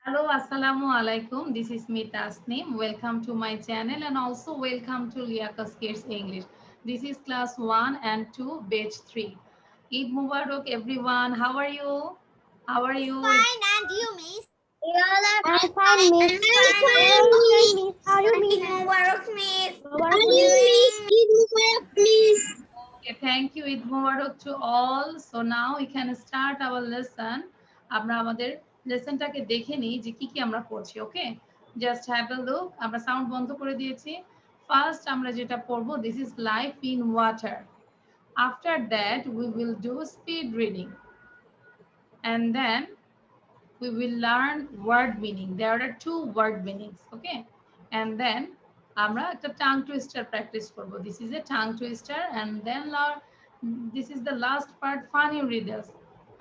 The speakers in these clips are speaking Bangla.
Hello, assalamu alaikum. This is me Tasneem. Welcome to my channel and also welcome to Liakas Kids English. This is class 1 and 2, batch 3. Eid Mubarak, everyone. How are you? How are you? Fine, and you, miss? I'm fine, miss. I'm fine, I'm miss. fine, miss. How are you, Eid miss? Mubarak, miss. Mubarak, Good miss. evening. Eid Mubarak, please. Okay, thank you. Eid Mubarak to all. So now we can start our lesson. আমরা আমাদের লেসনটাকে দেখে নিই যে কি কি আমরা পড়ছি। ওকে, জাস্ট হ্যাভ এ লুক। আমরা সাউন্ড বন্ধ করে দিয়েছি। ফার্স্ট আমরা যেটা পড়বো, this is life in water. After that, we will do speed reading. And then we will learn word meaning. There are two word meanings. Okay. And then আমরা একটা tongue twister practice করব. This is a tongue twister. And then this is the last part, funny riddles.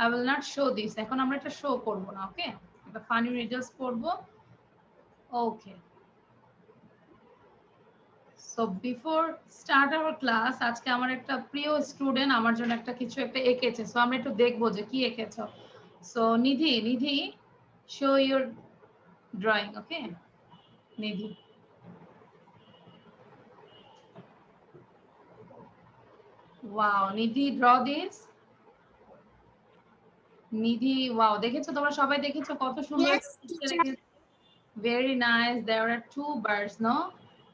I will not show this. এখন আমরা এটা show করব না. Okay. একটা funny riddles করব. Okay. So before start our class, আজকে আমার একটা প্রিয় স্টুডেন্ট আমার জন্য কিছু একটা এঁকেছে। সো আমরা একটু দেখবো যে কি এঁকেছ। So Nidhi, show your drawing. Okay. Nidhi. Wow, Nidhi, draw this. Nidhi, wow, দেখেছো তোমরা সবাই দেখেছো কত সুন্দর Yes, একটা picture teacher. এঁকেছে? Very nice. There are two birds, no?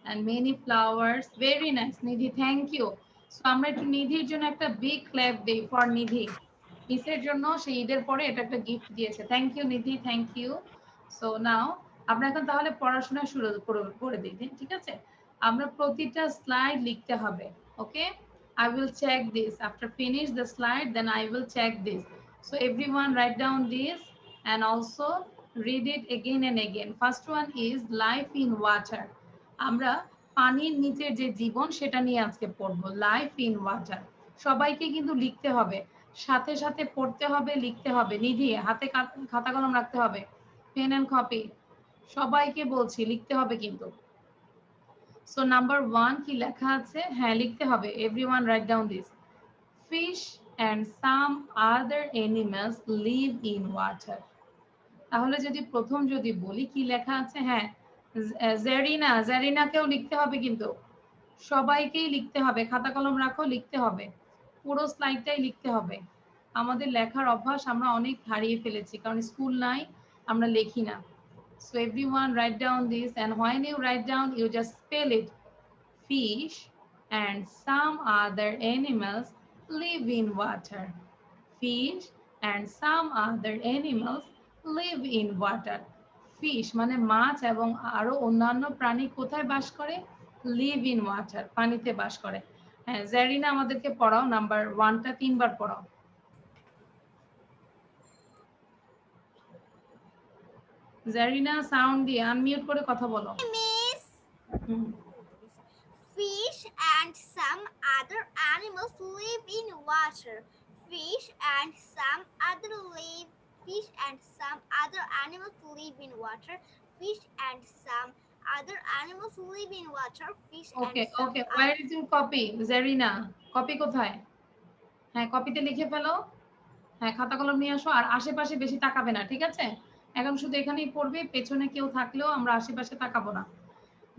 And many flowers. Very nice, Nidhi. Thank you. So আমরা একটু নিধির জন্য একটা big clap দিই for নিধি। মিসের জন্য সে ঈদের পরে এটা একটা গিফট দিয়েছে। Thank you Nidhi, thank you. So now আমরা এখন তাহলে পড়াশোনা শুরু করে দিই, ঠিক আছে? আমরা প্রতিটা স্লাইড লিখতে হবে। ওকে, I will check this after finish the slide, then I will check this. So everyone write down this and also read it again and again. First one is life in water. আমরা পানির নিচের যে জীবন সেটা নিয়ে আজকে পড়বো, লাইফ ইন ওয়াটার। সবাইকে কিন্তু লিখতে হবে, সাথে সাথে পড়তে হবে, লিখতে হবে। নিধি, হাতে খাতা কলম রাখতে হবে, পেন এন্ড কপি। সবাইকে বলছি লিখতে হবে কিন্তু। সো নাম্বার 1 কি লেখা আছে? হ্যাঁ লিখতে হবে। Everyone write down this. Fish and some other animals live in water. তাহলে প্রথম বলি কি লেখা আছে, হ্যাঁ জেরিনাকেও লিখতে হবে কিন্তু। সবাইকেই লিখতে হবে, খাতা কলম রাখো, লিখতে হবে, পুরো স্লাইডটাই লিখতে হবে। আমাদের লেখার অভ্যাস আমরা অনেক হারিয়ে ফেলেছি, কারণ স্কুল নাই, আমরা লিখি না। So everyone write down this, and when you write down, you just spell it. Fish and some other animals live in water. Fish and some other animals live in water. Fish মানে মাছ এবং আরো অন্যান্য প্রাণী কোথায় বাস করে? Live in water, পানিতে বাস করে। হ্যাঁ জেরিনা আমাদেরকে পড়াও, নাম্বার 1টা 3বার পড়াও। জেরিনা সাউন্ড দিয়ে আনমিউট করে কথা বলো। Miss. Fish and some other animals live in water. Fish and some other animals live in water. Fish and some other animals live in water. Fish and okay some okay, where is your copy? Zarina, copy কোথায়? হ্যাঁ কপিতে লিখে ফেলো। হ্যাঁ খাতা কলম নিয়ে আসো, আর আশেপাশে বেশি তাকাবে না, ঠিক আছে? এখন শুধু এখানেই পড়বে, পেছনে কেউ থাকলেও আমরা আশেপাশে তাকাবো না।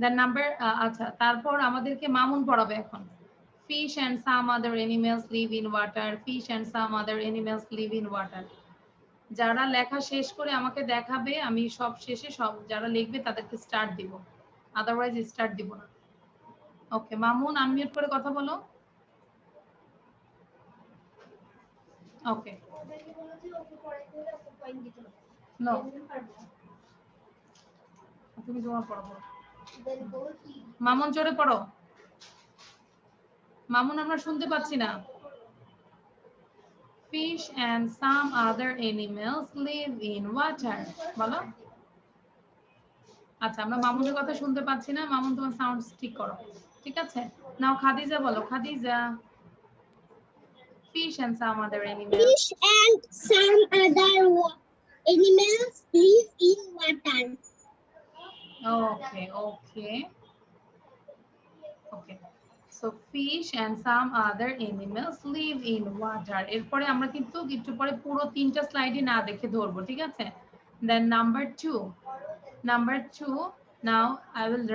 দেন নাম্বার, আচ্ছা তারপর আমাদেরকে মামুন পড়াবে এখন। Fish and some other animals live in water. Fish and some other animals live in water. যারা লেখা শেষ করে আমাকে দেখাবে, আমি সব শেষে সব যারা লিখবে তাদেরকে স্টার্ট দিব, আদারওয়াইজ স্টার্ট দিব না। ওকে মামুন, আনমিউট করে কথা বলো। ওকে নো, তুমি তোমার পড়ো। মামুন জোরে পড়ো। মামুন আমরা শুনতে পাচ্ছি না। Fish and some other animals live in water. বলো। আচ্ছা আমরা মামুনের কথা শুনতে পাচ্ছি না, মামুন তোমার সাউন্ড ঠিক করো, ঠিক আছে? নাও খাদিজা বলো, Khadija. Fish and some other animals. Fish and some other animals live in water. Okay, okay. Okay. So fish and some other animals live in water. এরপরে আমরা কিন্তু একটু পরে পুরো 3টা স্লাইডই না দেখে ধরবো, ঠিক আছে? Then number two, now I will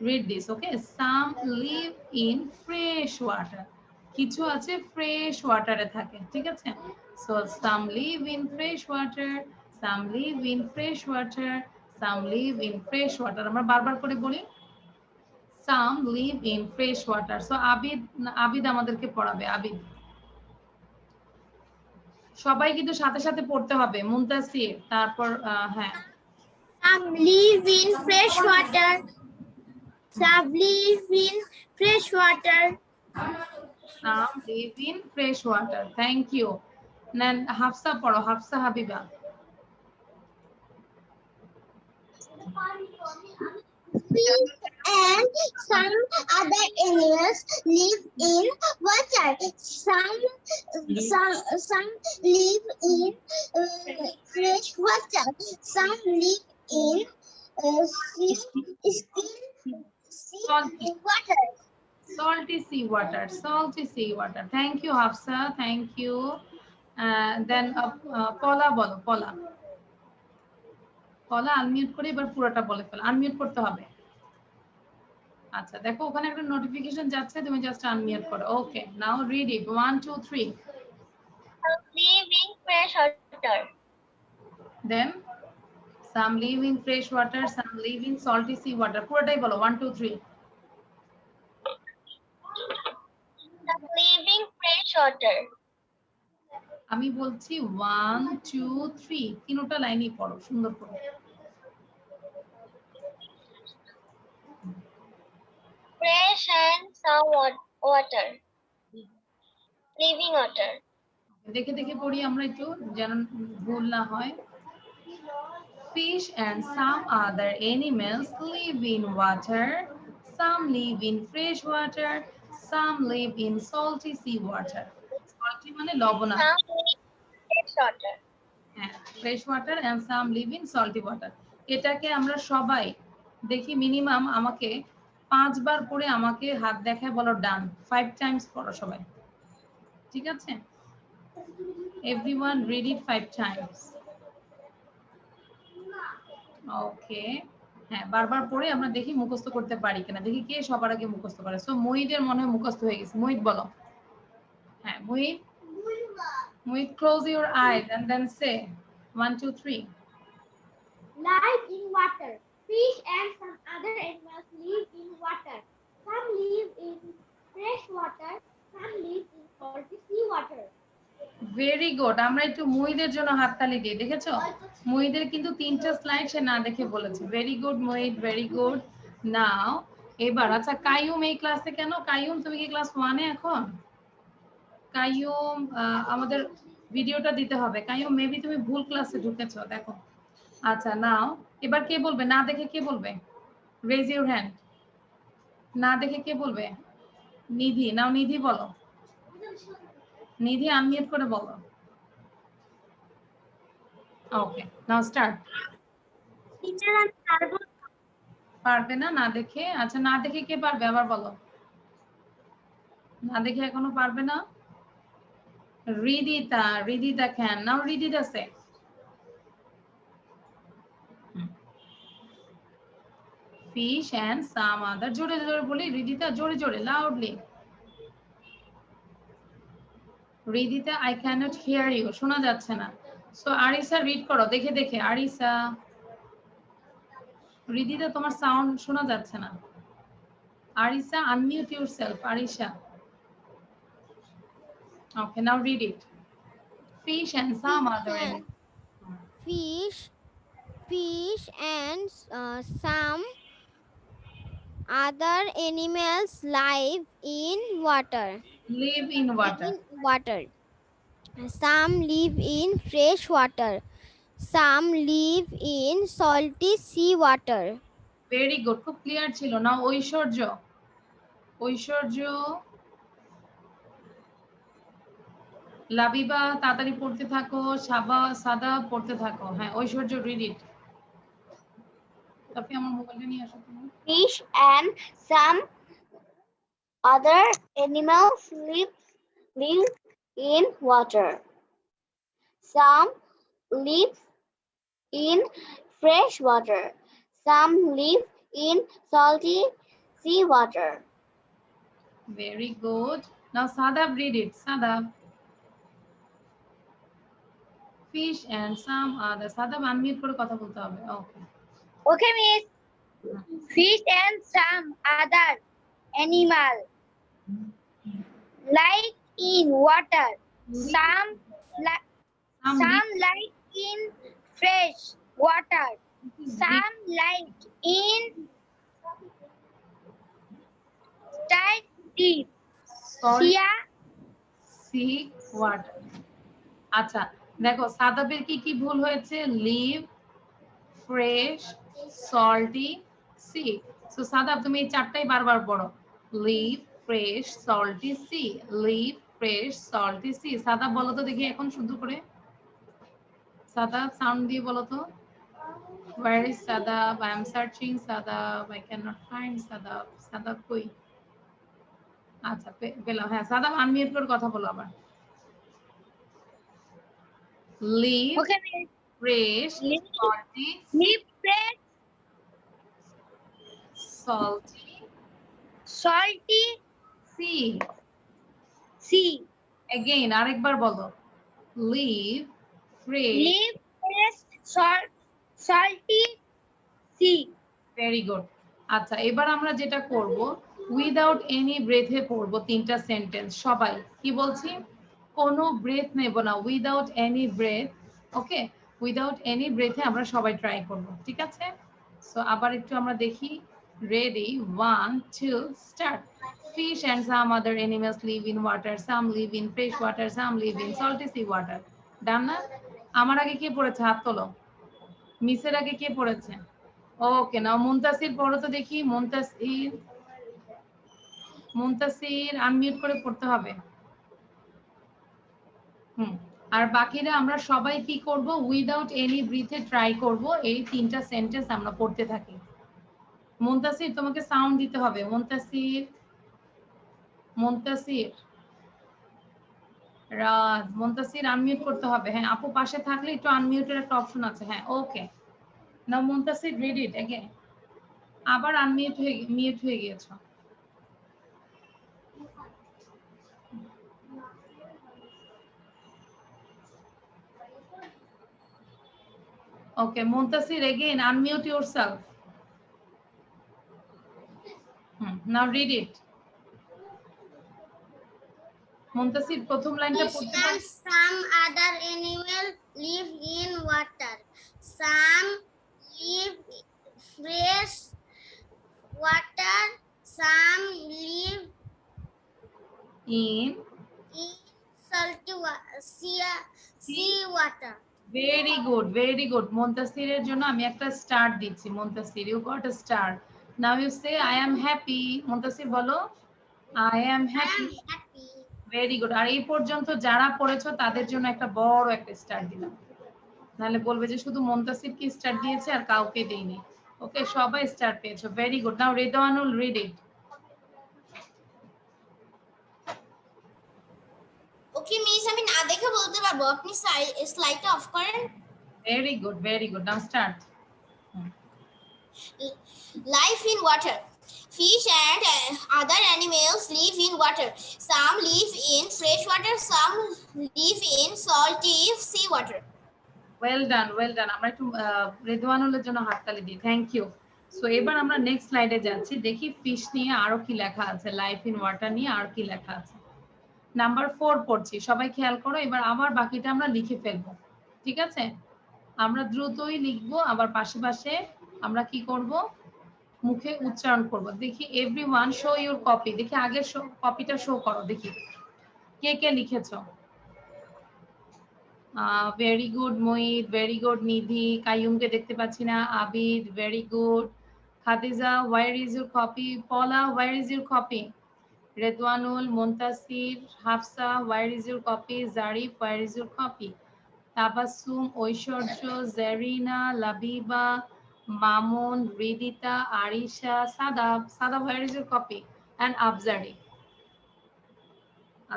read this, okay? Some live in fresh water. কিছু আছে fresh water এ থাকে, ঠিক আছে? So some live in fresh water, some live in fresh water, some live in fresh water. আমরা বারবার করে বলি, some live in fresh water. So Abid আমাদেরকে পড়াবে, আবিদ। সবাই কিন্তু সাথে সাথে পড়তে হবে, মুনতাসির, তারপর হ্যাঁ। Some live in fresh water. Some live in fresh water. Some live in fresh water. Thank you. Then Hafsa পড়ো, Hafsa Habiba. Fish and some other animals live in water. Some live in fresh water. Some live in Salty. water. Salty sea water. Salty sea water. Thank you, Hafsa. Thank you. Then Paula বলো, Paula. Paula আনমিউট করে এবার পুরোটা বলে ফেলো। আনমিউট করতে হবে। আচ্ছা, দেখো ওখানে একটা নোটিফিকেশন যাচ্ছে, তুমি জাস্ট আনমিউট করো। ওকে, now read it. 1 2 3। Some live in fresh water. Then some live in fresh water, some live in salty sea water. পুরোটাই বলো, 1 2 3। Some live in fresh water. আমি বলছি 1 2 3, তিনটা লাইনই পড়ো সুন্দর করে। Fresh and some water. Living water. দেখে দেখে পড়ি আমরা একটু, যেন ভুল না হয়। Fish and some other animals live in water. Some live in fresh water. Some live in salty sea water. Salty মানে লবণাক্ত। Some live in fresh water. হ্যাঁ, fresh water and some live in salty water. এটাকে আমরা সবাই দেখি মিনিমাম আমাকে 5 বার পড়ে আমাকে হাত দেখায় বলো ডান। 5 টাইমস পড়ো সবাই, ঠিক আছে? Everyone read it 5 times. ওকে, হ্যাঁ, বারবার পড়ে আমরা দেখি মুখস্থ করতে পারি কিনা, দেখি কে সবার আগে মুখস্থ করে। সো মুহিদের মনে হয় মুখস্থ হয়ে গেছে। মুহিত বলো। হ্যাঁ, Muhith, close your eyes and then say 1 2 3. Live in water. Fish and some other animals live in water. Some live in fresh water. Some live in salty sea water. Very good. আমরা একটু মুহিদের জন্য হাততালি দিই, দেখেছো? মুহিদের কিন্তু 3টা স্লাইড সে না দেখে বলেছে। Very good Muhit, very good. Now এবার আচ্ছা, কাইয়ুম এই ক্লাসে কেন? কাইয়ুম তুমি কি ক্লাস 1 এ এখন? কাইয়ুম আমাদের ভিডিওটা দিতে হবে। কাইয়ুম মেবি তুমি ভুল ক্লাসে ঢুকেছো, দেখো। আচ্ছা, নাও এবার কে বলবে? না দেখে কে বলবে? Raise your hand. না দেখে কে বলবে? নিধি। নাও নিধি বলো। নিধি আনমিউট করে বলো। ওকে, নাও স্টার্ট। Teacher, আমি পারবো না। পারবে না না দেখে? আচ্ছা, না দেখে কে পারবে আবার বলো। না দেখে এখনো পারবে না? Ridita, Ridita can. Now Ridita say. Fish and some other, জোরে জোরে বলি রিদিতা, জোরে জোরে, loudly. Ridita, I cannot hear you, শোনা যাচ্ছে না। সো আরিসা রিড করো দেখে দেখে। আরিসা, রিদিতা তোমার সাউন্ড শোনা যাচ্ছে না। Aricha, unmute yourself, Arisha. Okay, now read it. Fish and some other animals. Fish and some other animals live in water. Live in water. Some live in fresh water. Some live in salty sea water. Very good, খুব ক্লিয়ার ছিল না। ঐশ্বর্য, ঐশ্বর্য, লাবিবা তাড়াতাড়ি পড়তে থাকো, সাদা পড়তে থাকো। হ্যাঁ, ঐশ্বর্য রিড ইট। তারপরে আমার মোবাইলটা নিয়ে আসো তুমি। Fish and some other animals live in water. Some live in fresh water. Some live in salty seawater. Very good. Now Sadab, read it. Sadab. Fish and some other. Sadab, unmute করে কথা বলতে হবে। Okay. Okay, Miss. Fish and some other animal live in water. Some live in fresh water. Some live in salty sea water. আচ্ছা দেখো সাদাবের কি কি ভুল হয়েছে? Live, fresh, salty, sea. So Shadab তুমি এই চারটাই বারবার পড়ো। Live, fresh, salty, sea. Live, fresh, salty, sea. Shadab বলো তো দেখি এখন শুদ্ধ করে। সাদাব সাউন্ড দিয়ে বলো তো। Where is Sadab? I am searching Sadab. I cannot find Sadab. Sadab কই? আচ্ছা পেলাম। হ্যাঁ সাদাব আনমিউট করে কথা বলো আবার। Leave, Okay, Miss. fresh, salty, Live fresh, salty, salty sea. sea. Again, আরেকবার বলো। Leave, fresh. Live fresh, salty sea. Very good. আচ্ছা এবার আমরা যেটা করব উইদাউট এনি ব্রেথে পড়বো তিনটা সেন্টেন্স সবাই। কি বলছি? কোনো ব্রেথ নেব না, উইদাউট এনি ব্রেথ। ওকে, উইদাউট এনি ব্রেথে আমরা সবাই ট্রাই করব, ঠিক আছে? সো আবার একটু আমরা দেখি। Ready, 1 2 start. Fish and some other animals live in water. Some live in fresh water. Some live in salty sea water. ডান না? আমার আগে কে পড়েছে? হাত তোলো। মিসের আগে কে পড়েছে? ওকে, নাও মুনতাসির পড়ো তো দেখি। মুনতাসির আনমিউট করে পড়তে হবে। আর বাকিরা আমরা সবাই কি করব? উইদাউট এনি ব্রিথে ট্রাই করব এই তিনটা সেন্টেন্স আমরা পড়তে থাকি। মুনতাসির তোমাকে সাউন্ড দিতে হবে। মুনতাসির রাজ, মুনতাসির আনমিউট করতে হবে। হ্যাঁ আপু পাশে থাকলে একটু আনমিউটের একটা অপশন আছে। হ্যাঁ okay, now Muntasir read it again. আবার মিউট হয়ে গিয়েছো। Okay, Muntasir, again, unmute yourself. Now read it. Muntasir, প্রথম লাইনটা পড়তে পারো? Some other animals live in water. Some live fresh water. Some live In salty sea water. very good, very good. Muntasir-এর জন্য আমি একটা স্টার দিচ্ছি। Muntasir, you got a star. Now you say I am happy. Muntasir বলো I am happy. Very good. আর এই পর্যন্ত যারা পড়েছো তাদের জন্য একটা বড় একটা স্টার দিলাম, নাহলে বলবে যে শুধু মুনতাসির কি স্টার দিয়েছে আর কাউকে দেইনি। ওকে, সবাই স্টার পেয়েছো। Very good. Now Ridwanul read it. Okay miss, আমি না দেখে বলতে পারবো, আপনি স্লাইডটা অফ করেন। Very good, very good. Now start. Life in water. Fish and other animals live in water. Some live in fresh water, some live in salty sea water. Well done, well done. আমরা একটু রিদওয়ানুলের জন্য হাততালি দিই। Thank you. সো এবার আমরা নেক্সট স্লাইডে যাচ্ছি। দেখি ফিশ নিয়ে আরো কি লেখা আছে, লাইফ ইন ওয়াটার নিয়ে আর কি লেখা আছে। নাম্বার 4 পড়ছি, সবাই খেয়াল করো। এবার আবার বাকিটা আমরা লিখে ফেলবো, ঠিক আছে? আমরা দ্রুতই লিখবো, আবার পাশে পাশে আমরা কি করব? মুখে উচ্চারণ করব। দেখি এভরিওয়ান শো ইউর কপি। দেখি আগের কপিটা শো করো, দেখি কে কে লিখেছো। Very good Mohit, very good Nidhi. কাইয়ুমকে দেখতে পাচ্ছি না। Abid, very good. Khadija, where is your copy? Pola, where is your copy? Redwanul, Muntasir, Hafsa, where is your copy? Zarif, where is your copy? Tabassum, Aishwarya, Zerina, Labiba, Mamun, Ridita, Arisha, Sadab, where is your copy? And Afzari.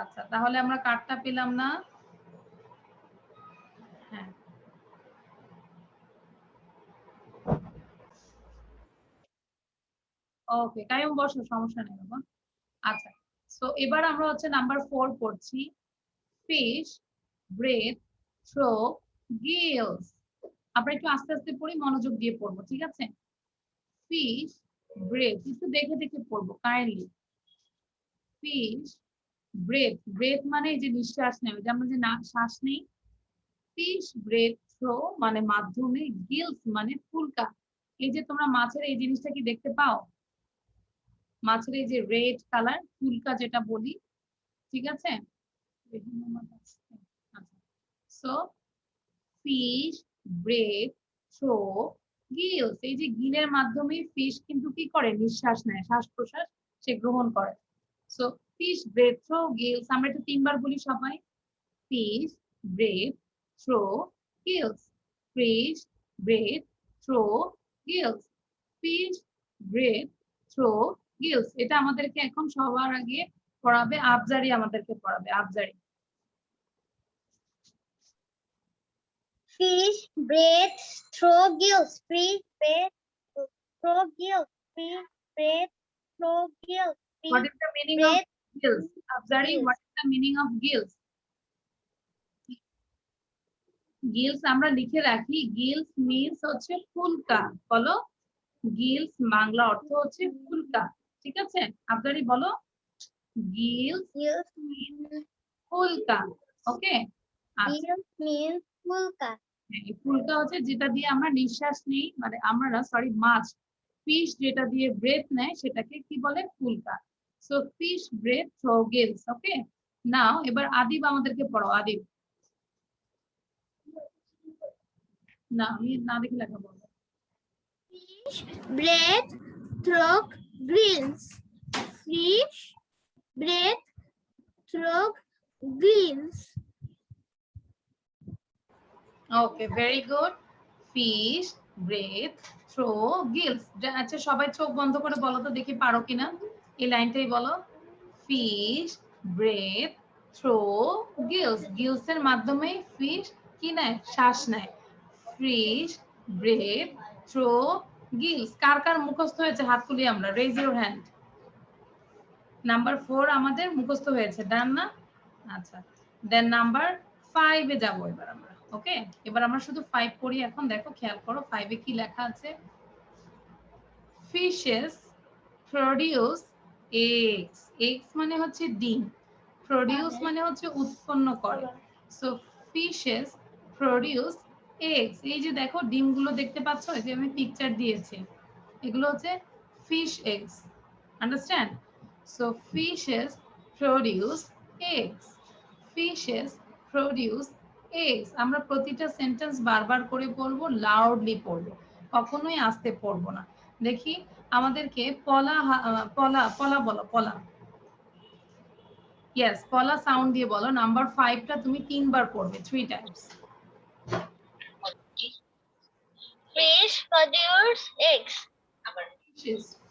আচ্ছা তাহলে আমরা কার্ডটা পেলাম না। হ্যাঁ ওকে কায়ুম বসো, সমস্যা নেই বাবা। আচ্ছা, সো এবার আমরা হচ্ছে নাম্বার 4 পড়ছি। Fish, breadth, throw, gills. আমরা একটু আস্তে আস্তে পড়ি, মনোযোগ দিয়ে পড়বো, ঠিক আছে? ফিশ, ব্রেথ, একটু দেখে দেখে পড়বো কাইন্ডলি। ফিশ, ব্রেথ, ব্রেথ মানে এই যে নিঃশ্বাস নেই, ওই যে আমরা যে শ্বাস নেই। ফিশ, ব্রেথ, থ্রো মানে মাধ্যমে, গিলস মানে ফুলকা। এই যে তোমরা মাছের এই জিনিসটা কি দেখতে পাও? মাছের এই যে রেড কালার ফুলকা যেটা বলি, ঠিক আছে? So fish, breadth, throw, gills, এই যে গিলের মাধ্যমে ফিশ কিন্তু কি করে, নিঃশ্বাস নেয়, শ্বাস প্রশ্বাস সে গ্রহণ করে। So fish, breadth, throw, gills. আমরা একটু 3 বার বলি সবাই। Fish, breadth, throw, gills. Fish, breadth, throw, gills. Fish, breadth, throw, gills. এটা আমাদেরকে এখন সবার আগে পড়াবে আফজারি, আমাদেরকে পড়াবে আফজারি। Fish, breath, throw, gills. Fish, breath, throw, gills. Fish, breath, throw, gills. What Fish, is the meaning of breath, gills? Afzari, gills. what is the meaning of gills? Gills আমরা লিখে রাখি। Gills means হচ্ছে ফুলকা। বলো, gills বাংলা অর্থ হচ্ছে ফুলকা, ঠিক আছে? আফজারি বলো, gills Gills means ফুলকা। ওকে, আচ্ছা, Gills means pulka. এই ফুলকা হচ্ছে যেটা দিয়ে আমরা নিঃশ্বাস নিই, মানে আমরা না, সরি, মাছ, ফিশ যেটা দিয়ে ব্রেথ নেয় সেটাকে কি বলে, ফুলকা। So fish, breadth, throw, gills. Okay, now এবার আদিব আমাদেরকে পড়াও। আদিব, না আমি না দেখে লেখা বলবো। Fish, breath, throw, gills. Fish, breath, throw, gills. Okay, very good. Fish, breadth, throw, gills. আচ্ছা সবাই চোখ বন্ধ করে বলো তো দেখি পারো কিনা, এই লাইনটাই বলো। Fish, breadth, throw, gills. Gills এর মাধ্যমে ফিশ কি নেয়, শ্বাস নেয়। Fish, breadth, throw, gills. কার কার মুখস্থ হয়েছে হাত তুলি আমরা, রেজ ইউর হ্যান্ড। নাম্বার 4 আমাদের মুখস্থ হয়েছে, ডান না? আচ্ছা, দেন নাম্বার 5 এ যাবো এবার আমরা। ওকে, এবার আমরা শুধু 5 পড়ি এখন। দেখো, খেয়াল করো 5 এ কি লেখা আছে। Fishes produce eggs. এগস মানে হচ্ছে ডিম, প্রডিউস মানে হচ্ছে উৎপন্ন করে। So fishes produce eggs. এই যে দেখো ডিমগুলো দেখতে পাচ্ছ, এই যে আমি পিকচার দিয়েছি, এগুলো হচ্ছে fish eggs. Understand? So fishes produce eggs. Fishes produce eggs. আমরা প্রতিটা সেন্টেন্স বারবার করে পড়বো, লাউডলি পড়বো, কখনোই আস্তে পড়বো না। দেখি আমাদেরকে পলা, পলা, পলা বলো, পলা। ইয়েস, পলা সাউন্ড দিয়ে বলো। নাম্বার 5 টা তুমি 3 বার পড়বে, 3 Times. Fish produce eggs.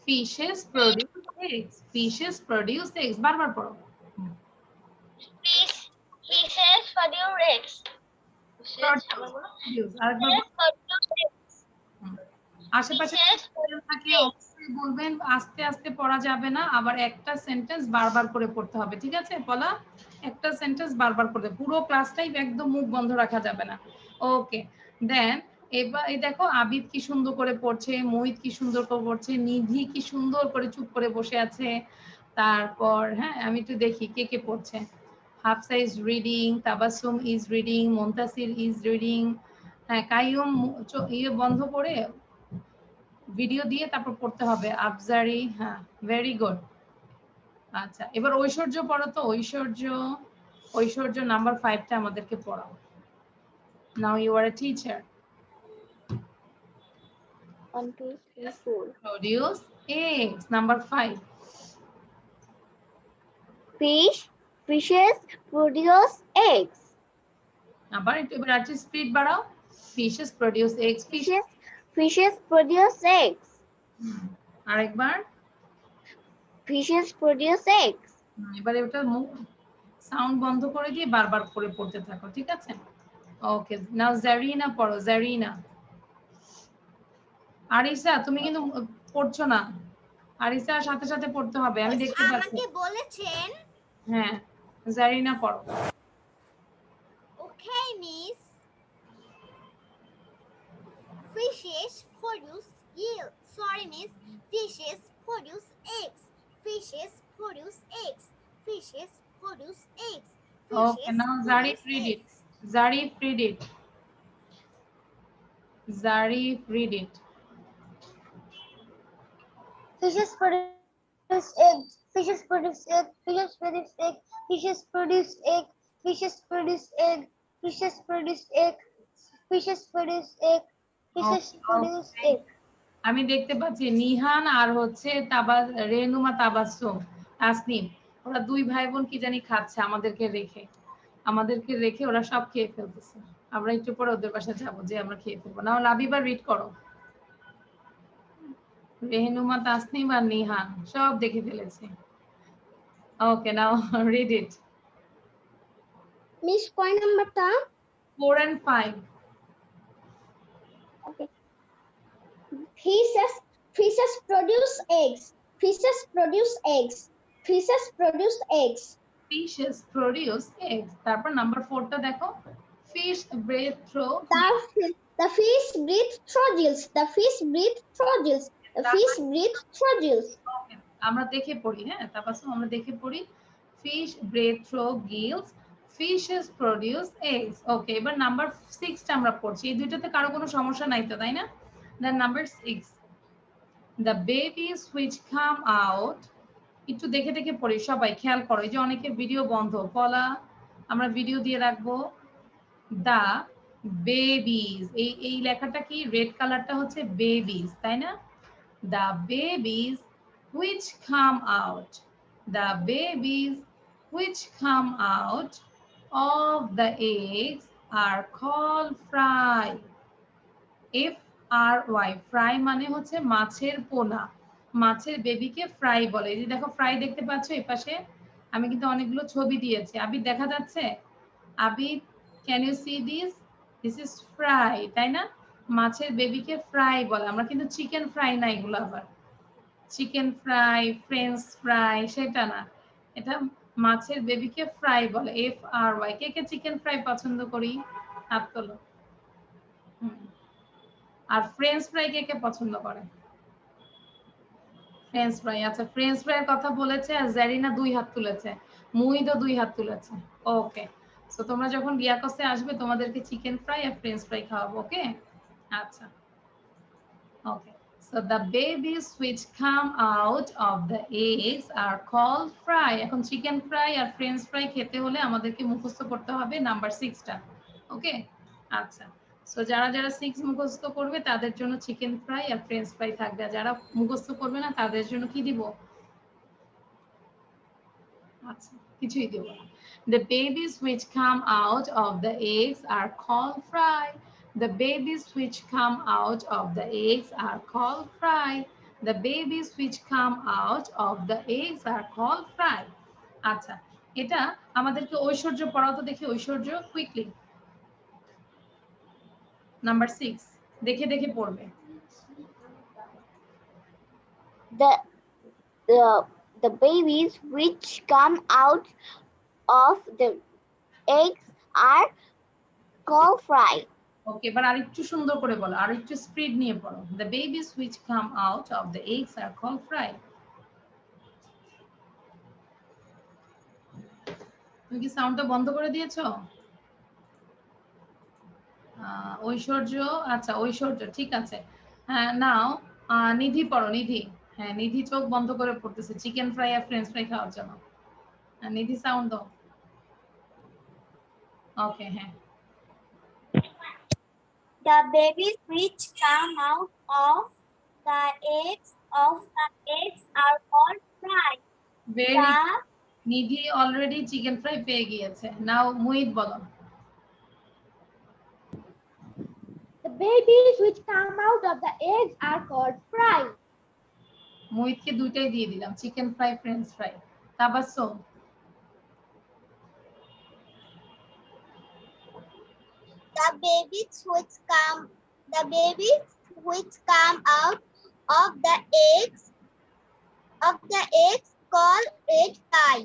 Fishes produce eggs. Fishes produce eggs. বারবার পড়ো। Fishes produce eggs. Produce, আরেকবার বলো। আশেপাশে থাকে অবশ্যই বলবেন, আস্তে আস্তে পড়া যাবে না, আবার একটা সেন্টেন্স বারবার করে পড়তে হবে, ঠিক আছে? বলা, একটা সেন্টেন্স বারবার করতে, পুরো ক্লাসটাই একদম মুখ বন্ধ রাখা যাবে না। ওকে, দেন এবার এই দেখো আবিদ কি সুন্দর করে পড়ছে, মোহিত কি সুন্দর করে পড়ছে, নিধি কি সুন্দর করে চুপ করে বসে আছে। তারপর হ্যাঁ, আমি একটু দেখি কে কে পড়ছে। Hafsa is reading, Tabassum is reading, Muntasir is reading. হ্যাঁ, কাইয়ুম ইয়ে বন্ধ করে ভিডিও দিয়ে তারপর পড়তে হবে। আফজারি, হ্যাঁ, ভেরি গুড। আচ্ছা, এবার ঐশ্বর্য পড়ো তো। ঐশ্বর্য, ঐশ্বর্য নাম্বার 5 টা আমাদেরকে পড়াও। Now you are a teacher. 1, 2, 3, 4. Produce eggs. Number 5. Fishes produce eggs. আবার এবার একটু স্পিড বাড়াও। Fishes produce eggs. Fishes produce eggs. আরেকবার। Fishes produce eggs. এবার এটা সাউন্ড বন্ধ করে দিয়ে বারবার করে পড়তে থাকো, ঠিক আছে? ওকে, নাও জারিনা পড়ো, জারিনা। আরিসা তুমি কিন্তু পড়ছো না। আরিসার সাথে সাথে পড়তে হবে, আমি দেখতে পাচ্ছি। আমাকে বলেছেন হ্যাঁ, জারিনা পড়ো। Okay, miss. Fishes produce gill. Sorry, miss. Fishes produce eggs. Fishes produce eggs. Fishes produce eggs. Okay, Fishes now produce Zarif read it. eggs. Zarif read it. Zarif read it. Fishes produce eggs. Fishes produce egg. Fishes produce egg. Fishes produce egg. Fishes produce egg. Fishes produce egg. Fishes produce egg. Fishes produce egg. আমি দেখতে পাচ্ছি নিহান আর হচ্ছে রেনুমা তাবাসসুম তাসনিম, ওরা দুই ভাই বোন কি জানি খাচ্ছে আমাদেরকে রেখে ওরা সব খেয়ে ফেলতেছে। আমরা একটু পরে ওদের বাসায় যাবো, যে আমরা খেয়ে ফেলবো না। লাবিবা রিড করো। রেহনুমা তাসনিম আর নিহান সব দেখে ফেলেছে। ওকে, নাও রিড ইট। Miss, কয় নাম্বারটা? 4 and 5. Okay. Fishes produce eggs. Fishes produce eggs. Fishes produce eggs. Fishes produce eggs. তারপর নাম্বার 4 টা দেখো। Fish breathe through. The fish breathe through gills. The fish breathe through gills. The fish breathe through gills. Okay, আমরা দেখে পড়ি। হ্যাঁ, তারপর আমরা দেখে পড়ি। Fish breathe through gills. Fishes produce eggs. ওকে, এবার নাম্বার 6 টা আমরা পড়ছি। এই দুইটাতে কারো কোনো সমস্যা নাই তো, তাই না? Then number 6. The babies which come out. একটু দেখে দেখে পড়ি সবাই, খেয়াল করো। এই যে অনেকের ভিডিও বন্ধ, পলা আমরা ভিডিও দিয়ে রাখবো। দা বেবিজ, এই লেখাটা কি, রেড কালারটা হচ্ছে বেবিজ, তাই না? The babies which come out. The babies which come out of the eggs are called fry. F-R-Y, fry মানে হচ্ছে মাছের পোনা। মাছের বেবিকে ফ্রাই বলে। এই যে দেখো ফ্রাই দেখতে পাচ্ছ এই পাশে, আমি কিন্তু অনেকগুলো ছবি দিয়েছি। আবি দেখা যাচ্ছে? Abi, can you see this? This is fry, তাই না? মাছের বেবিকে ফ্রাই বলে। আমরা কিন্তু চিকেন ফ্রাই না, এগুলো আবার চিকেন ফ্রাই, ফ্রেঞ্চ ফ্রাই সেটা না, এটা মাছের বেবিকে ফ্রাই বলে। F-R-Y। কে কে চিকেন ফ্রাই পছন্দ করি? হাত তোলো। আর ফ্রেঞ্চ ফ্রাই কে কে পছন্দ করে? ফ্রেঞ্চ ফ্রাই, আচ্ছা ফ্রেঞ্চ ফ্রাইয়ের কথা বলেছে আর জারিনা 2 হাত তুলেছে, মুহিদও 2 হাত তুলেছে। ওকে, সো তোমরা যখন রিয়াকসে আসবে তোমাদেরকে চিকেন ফ্রাই আর ফ্রেঞ্চ ফ্রাই খাওয়াবো। ওকে, আচ্ছা ওকে। So the babies which come out of the eggs are called fry. এখন চিকেন ফ্রাই আর ফ্রেঞ্চ ফ্রাই খেতে হলে আমাদেরকে মুখস্থ করতে হবে নাম্বার 6 টা। ওকে, আচ্ছা। সো যারা যারা 6 মুখস্থ করবে তাদের জন্য চিকেন ফ্রাই আর ফ্রেঞ্চ ফ্রাই থাকবে, আর যারা মুখস্থ করবে না তাদের জন্য কি দিব? আচ্ছা, কিছুই দিব না। The babies which come out of the eggs are called fry. The babies which come out of the eggs are called fry. The babies which come out of the eggs are called fry. আচ্ছা, এটা আমাদেরকে ঐশ্বর্য পড়াও তো দেখি, ঐশ্বর্য কুইকলি। নাম্বার 6 দেখে দেখে পড়বে। The babies which come out of the eggs are called fry. ওকে, এবার আরেকটু সুন্দর করে বলো, আরেকটু স্পিড নিয়ে পড়ো। The babies which come out of the eggs are called fry. তুমি কি সাউন্ডটা বন্ধ করে দিয়েছো? ঐশ্বর্য, আচ্ছা ঐশ্বর্য ঠিক আছে। হ্যাঁ, নাও নিধি পড়ো। নিধি, হ্যাঁ নিধি চোখ বন্ধ করে পড়তেছে চিকেন ফ্রাই আর ফ্রেঞ্চ ফ্রাই খাওয়ার জন্য। নিধি সাউন্ড দাও। ওকে, হ্যাঁ। The babies which come out of the eggs are called fry. Very, Nidhi already chicken fry পেয়ে গিয়েছে। নাও মুহিত বলো। The babies which come out of the eggs are called fry. মুহিতকে দুইটাই দিয়ে দিলাম, chicken fry French fry. Tabassum. The babies which come out of the eggs of the eggs call it fry.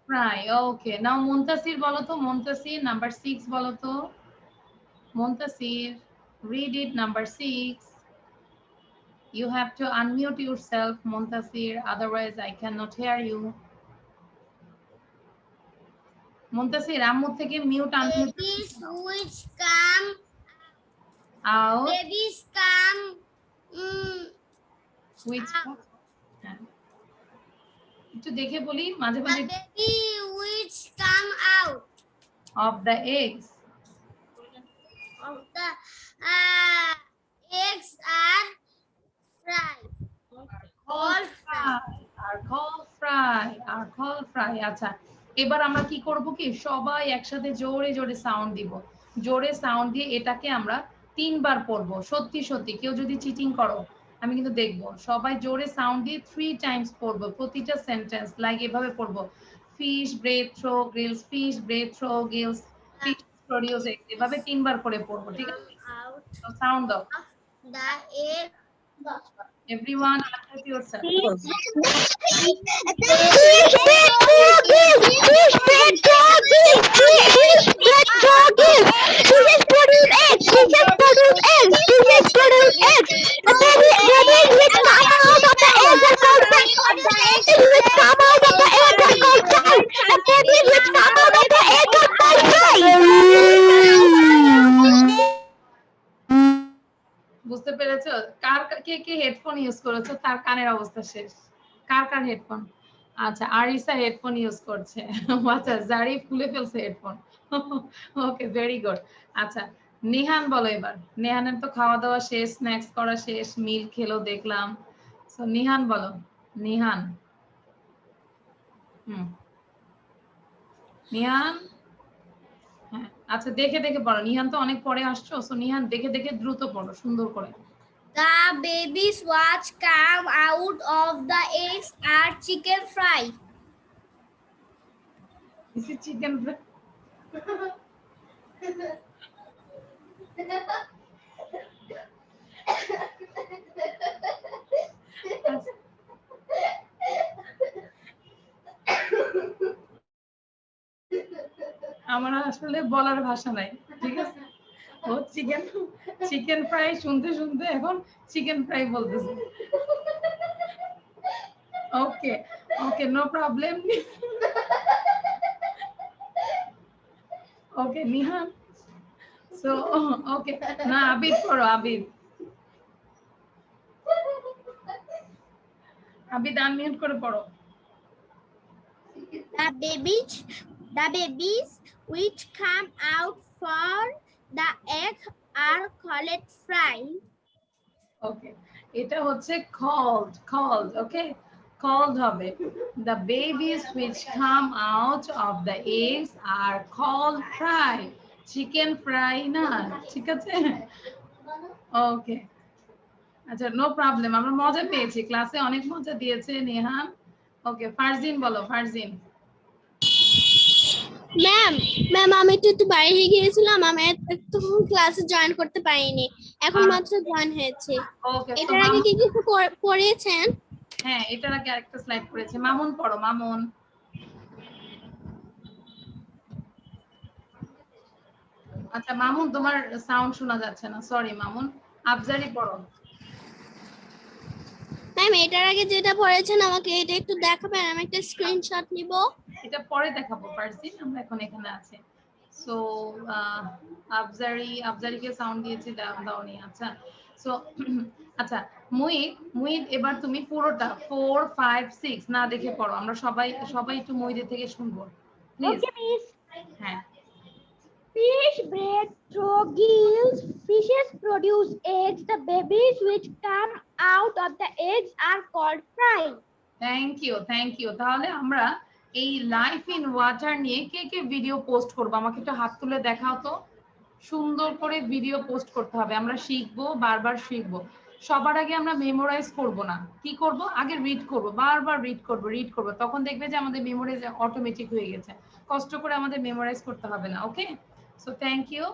Fry. Okay. Now Muntasir বলো তো, Muntasir number 6 বলো তো। Muntasir, read it number 6. You have to unmute yourself, Muntasir, otherwise I cannot hear you. Muntasir, আম্মু থেকে mute unmute Babies which come out. babies come Which হ্যাঁ। একটু দেখে বলি মাঝে the মাঝে। baby which come out Of the eggs. of the eggs are fried. Called fry. Are called fry. আচ্ছা, এবার আমরা কি করব কি সবাই একসাথে জোরে জোরে সাউন্ড দিব। জোরে সাউন্ড দিয়ে এটাকে আমরা 3 বার পড়বো। সত্যি সত্যি কেউ যদি চিটিং করো আমি কিন্তু দেখব। সবাই জোরে সাউন্ড দিয়ে 3 টাইমস পড়বো প্রতিটা সেন্টেন্স, লাইক এভাবে পড়বো। Fish breathe through grills, fish breathe through gills, fish produce eggs, এভাবে 3 বার করে পড়বো, ঠিক আছে? Out সাউন্ড দাও। the egg Everyone unmute yourself. বুঝতে পেরেছো? কার কে কে হেডফোন ইউজ করেছো তার কানের অবস্থা শেষ। কার কার হেডফোন? আচ্ছা, আরিসা হেডফোন ইউজ করছে। আচ্ছা, জারি খুলে ফেলছে হেডফোন। ওকে, ভেরি গুড। আচ্ছা, নিহান বলো এবার। নিহানের তো খাওয়া দাওয়া শেষ, স্ন্যাক্স করা শেষ, মিল খেলো দেখলাম। সো নিহান বলো। নিহান। নিহান। হ্যাঁ, আচ্ছা দেখে দেখে পড়ো। নিহান তো অনেক পরে আসছো, সো নিহান দেখে দেখে দ্রুত পড়ো সুন্দর করে। The babies which come out of the eggs are chicken fry. This is chicken fry. আমার আসলে বলার ভাষা নাই, ঠিক আছে? ও চিকেন ফ্রাই শুনতে শুনতে এখন চিকেন ফ্রাই বলতেছে। ওকে ওকে, নো প্রবলেম। ওকে নিহান, সো ওকে। না, আবিদ পড়ো, আবিদ। আবিদ আনমিউট করে পড়ো। The babies which come out for the egg are called fry. ওকে, এটা হচ্ছে called, ওকে? Called হবে। The babies which come out of the eggs are called fry. Chicken fry না, ঠিক আছে? ওকে, আচ্ছা, নো প্রবলেম। আমরা মজা পেয়েছি, ক্লাসে অনেক মজা দিয়েছে নেহান। ওকে, ফারজিন বলো, ফারজিন। ম্যাম আমি একটু বাইরে গিয়েছিলাম, আমি একটু ক্লাসে জয়েন করতে পারিনি, এখন মাত্র জয়েন হয়েছে। ওকে, এটার আগে কি কিছু পড়িয়েছেন? হ্যাঁ, এটার আগে আরেকটা স্লাইড করেছে। মামুন পড়ো, মামুন। আচ্ছা মামুন, তোমার সাউন্ড শোনা যাচ্ছে না, সরি মামুন। আফজারি পড়ো। ম্যাম এটার আগে যেটা পড়েছেন আমাকে এটা একটু দেখাবেন, আমি একটা স্ক্রিনশট নিব। এটা পরে দেখাবো ফারজিন, আমরা এখন এখানে আছি। সো আফজারিকে সাউন্ড দিয়েছি, দাওনি। আচ্ছা, সো আচ্ছা মুহিত এবার তুমি পুরোটা 4 5 6 না দেখে পড়ো। আমরা সবাই একটু মুহিদের থেকে শুনবো প্লিজ। Okay, miss. হ্যাঁ। Fish breed through gills. Fishes produce eggs. The babies which come out of the eggs are called fry. Thank you. তাহলে আমরা এই লাইফ ইন ওয়াটার নিয়ে কে কে ভিডিও পোস্ট করবো আমাকে একটু হাত তুলে দেখাও তো। সুন্দর করে ভিডিও পোস্ট করতে হবে, আমরা শিখবো, বারবার শিখবো। সবার আগে আমরা মেমোরাইজ করব না, কি করব, আগে রিড করব, বারবার রিড করব, তখন দেখবে যে আমাদের মেমোরাইজ অটোমেটিক হয়ে গেছে, কষ্ট করে আমাদের মেমোরাইজ করতে হবে না। Okay, so thank you.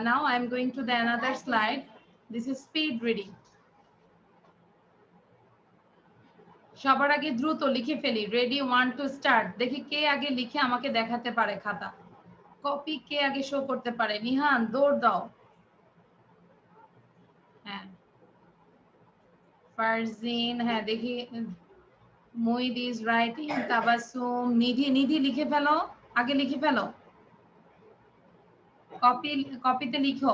Now I am going to the another slide. This is speed reading. সবার আগে দ্রুত লিখে ফেলি। Ready, 1 two start. দেখি কে আগে লিখে আমাকে দেখাতে পারে খাতা। কপি কে আগে শো করতে পারে? নিহান দৌড় দাও। হ্যাঁ ফারজিন, হ্যাঁ দেখি। মুইদ ইজ রাইটিং, তাবাসসুম, নিধি, নিধি লিখে ফেলো, আগে লিখে ফেলো। কপিতে লিখো।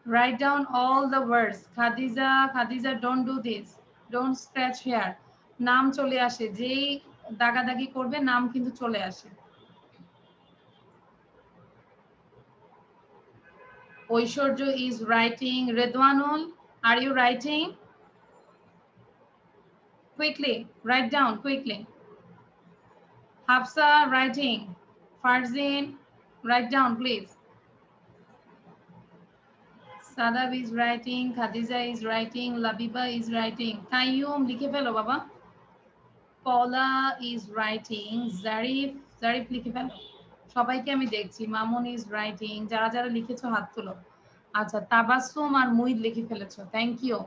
Write down all the words. Khadija, don't do this. Don't scratch here. নাম চলে আসে, যেই দাগাদাগি করবে নাম কিন্তু চলে আসে। Oishorjo is writing. Redwanul, are you writing? Quickly, write down quickly. Hafsa, writing. Farzin, write down please. Sadab is writing. Khadija is writing. Labiba is writing. Tayyum, লিখে ফেলো বাবা। Paula is writing. Zarif লিখে ফেলো। সবাইকে আমি দেখছি। Mamun is writing. যারা যারা লিখেছো হাত তুলো। আচ্ছা, তাবাসসুম আর মুইদ লিখে ফেলেছো, থ্যাংক ইউ।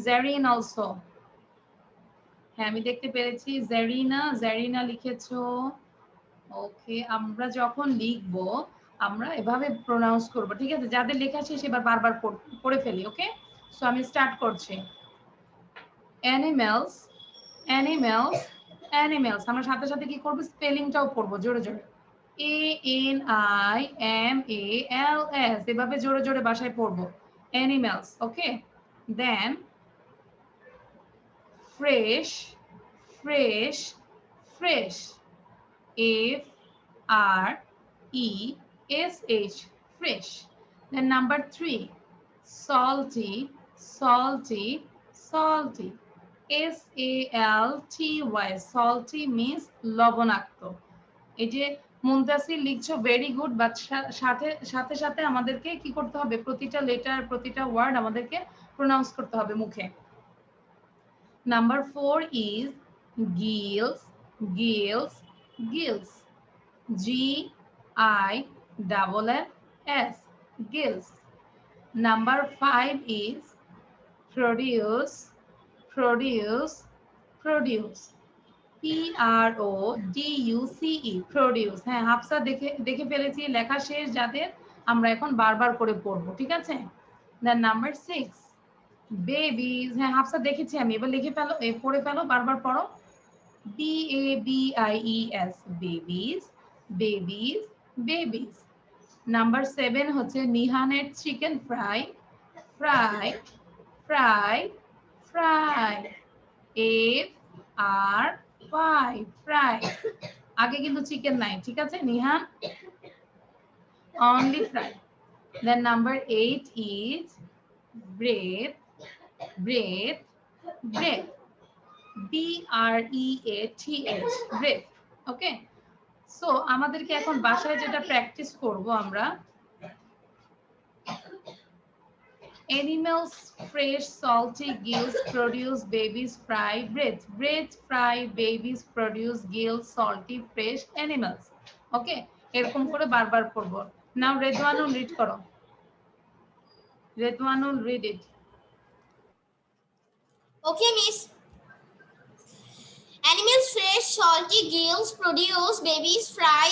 জারিন অলসো, হ্যাঁ আমি দেখতে পেরেছি। জারিনা লিখেছো। ওকে, আমরা যখন লিখবো আমরা এভাবে প্রোনাউন্স করব, ঠিক আছে? যাদের লেখা শেষ এবার বারবার পড়ে ফেলি। ওকে, সো আমি স্টার্ট করছি। Animals, animals, animals. আমরা সাথে সাথে কি করব? স্পেলিংটাও পড়বো জোরে জোরে। ANIMALS, এভাবে জোরে জোরে বাসায় পড়বো। অ্যানিমেলস, ওকে। দেন fresh, fresh, fresh. FRESH, fresh. Then number 3, salty, salty, salty. SALTY, salty means লবণাক্ত। এই যে মুনতাসির লিখছো, ভেরি গুড, বাট সাথে সাথে সাথে আমাদেরকে কি করতে হবে? প্রতিটা লেটার, প্রতিটা ওয়ার্ড আমাদেরকে প্রোনাউন্স করতে হবে মুখে। Number 4 is gills, gills, gills. GILLS, gills. Number 5 is produce, produce, produce. PRODUCE, produce. হ্যাঁ হাফসা দেখে ফেলেছি, লেখা শেষ যাদের, আমরা এখন বারবার করে পড়বো, ঠিক আছে? Then number 6, babies. হ্যাঁ হাফসা দেখেছি আমি, এবার লিখে ফেলো, পড়ে ফেলো, বারবার পড়ো। BABIES, babies, babies, babies. Number 7 হচ্ছে নিহানের chicken fry, fry, fry, fry. FRY, fry. আগে কিন্তু চিকেন নাই, ঠিক আছে Nihan? Only fry. Then number 8 is breath, breath, breath. BREATH, breath. Okay, so আমাদেরকে এখন বাসায় যেটা প্র্যাকটিস করব আমরা, animals fresh, salty, gills, produce, babies, fry, breath, breath, fry, babies, produce, gills, salty, fresh, animals. ওকে, এরকম করে বারবার পড়ব। নাও রেদওয়ানুল রিড করো। Redwanul, read it. Okay, miss. Animals fresh, salty, gills, produce, babies, fry,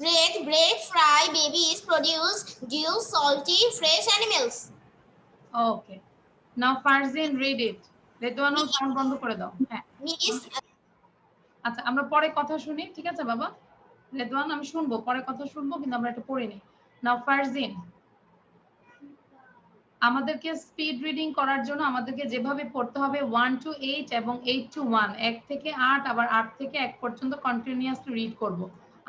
bread, fry, babies, produce, gills, salty, fresh animals. Okay, now Farzin, read it. Redwanul sound বন্ধ করে দাও। হ্যাঁ Miss, আচ্ছা, আমরা পরে কথা শুনি, ঠিক আছে বাবা? রেদওয়ান আমি শুনবো, পরে কথা শুনবো, কিন্তু আমরা এটা পড়ে নিই। নাও ফারজিন, আমাদেরকে স্পিড রিডিং করার জন্য আমাদেরকে যেভাবে পড়তে হবে 1 to 8 এবং 8 to 1, 1 থেকে 8 আবার 8 থেকে 1 পর্যন্ত কন্টিনিউয়াসলি রিড করব।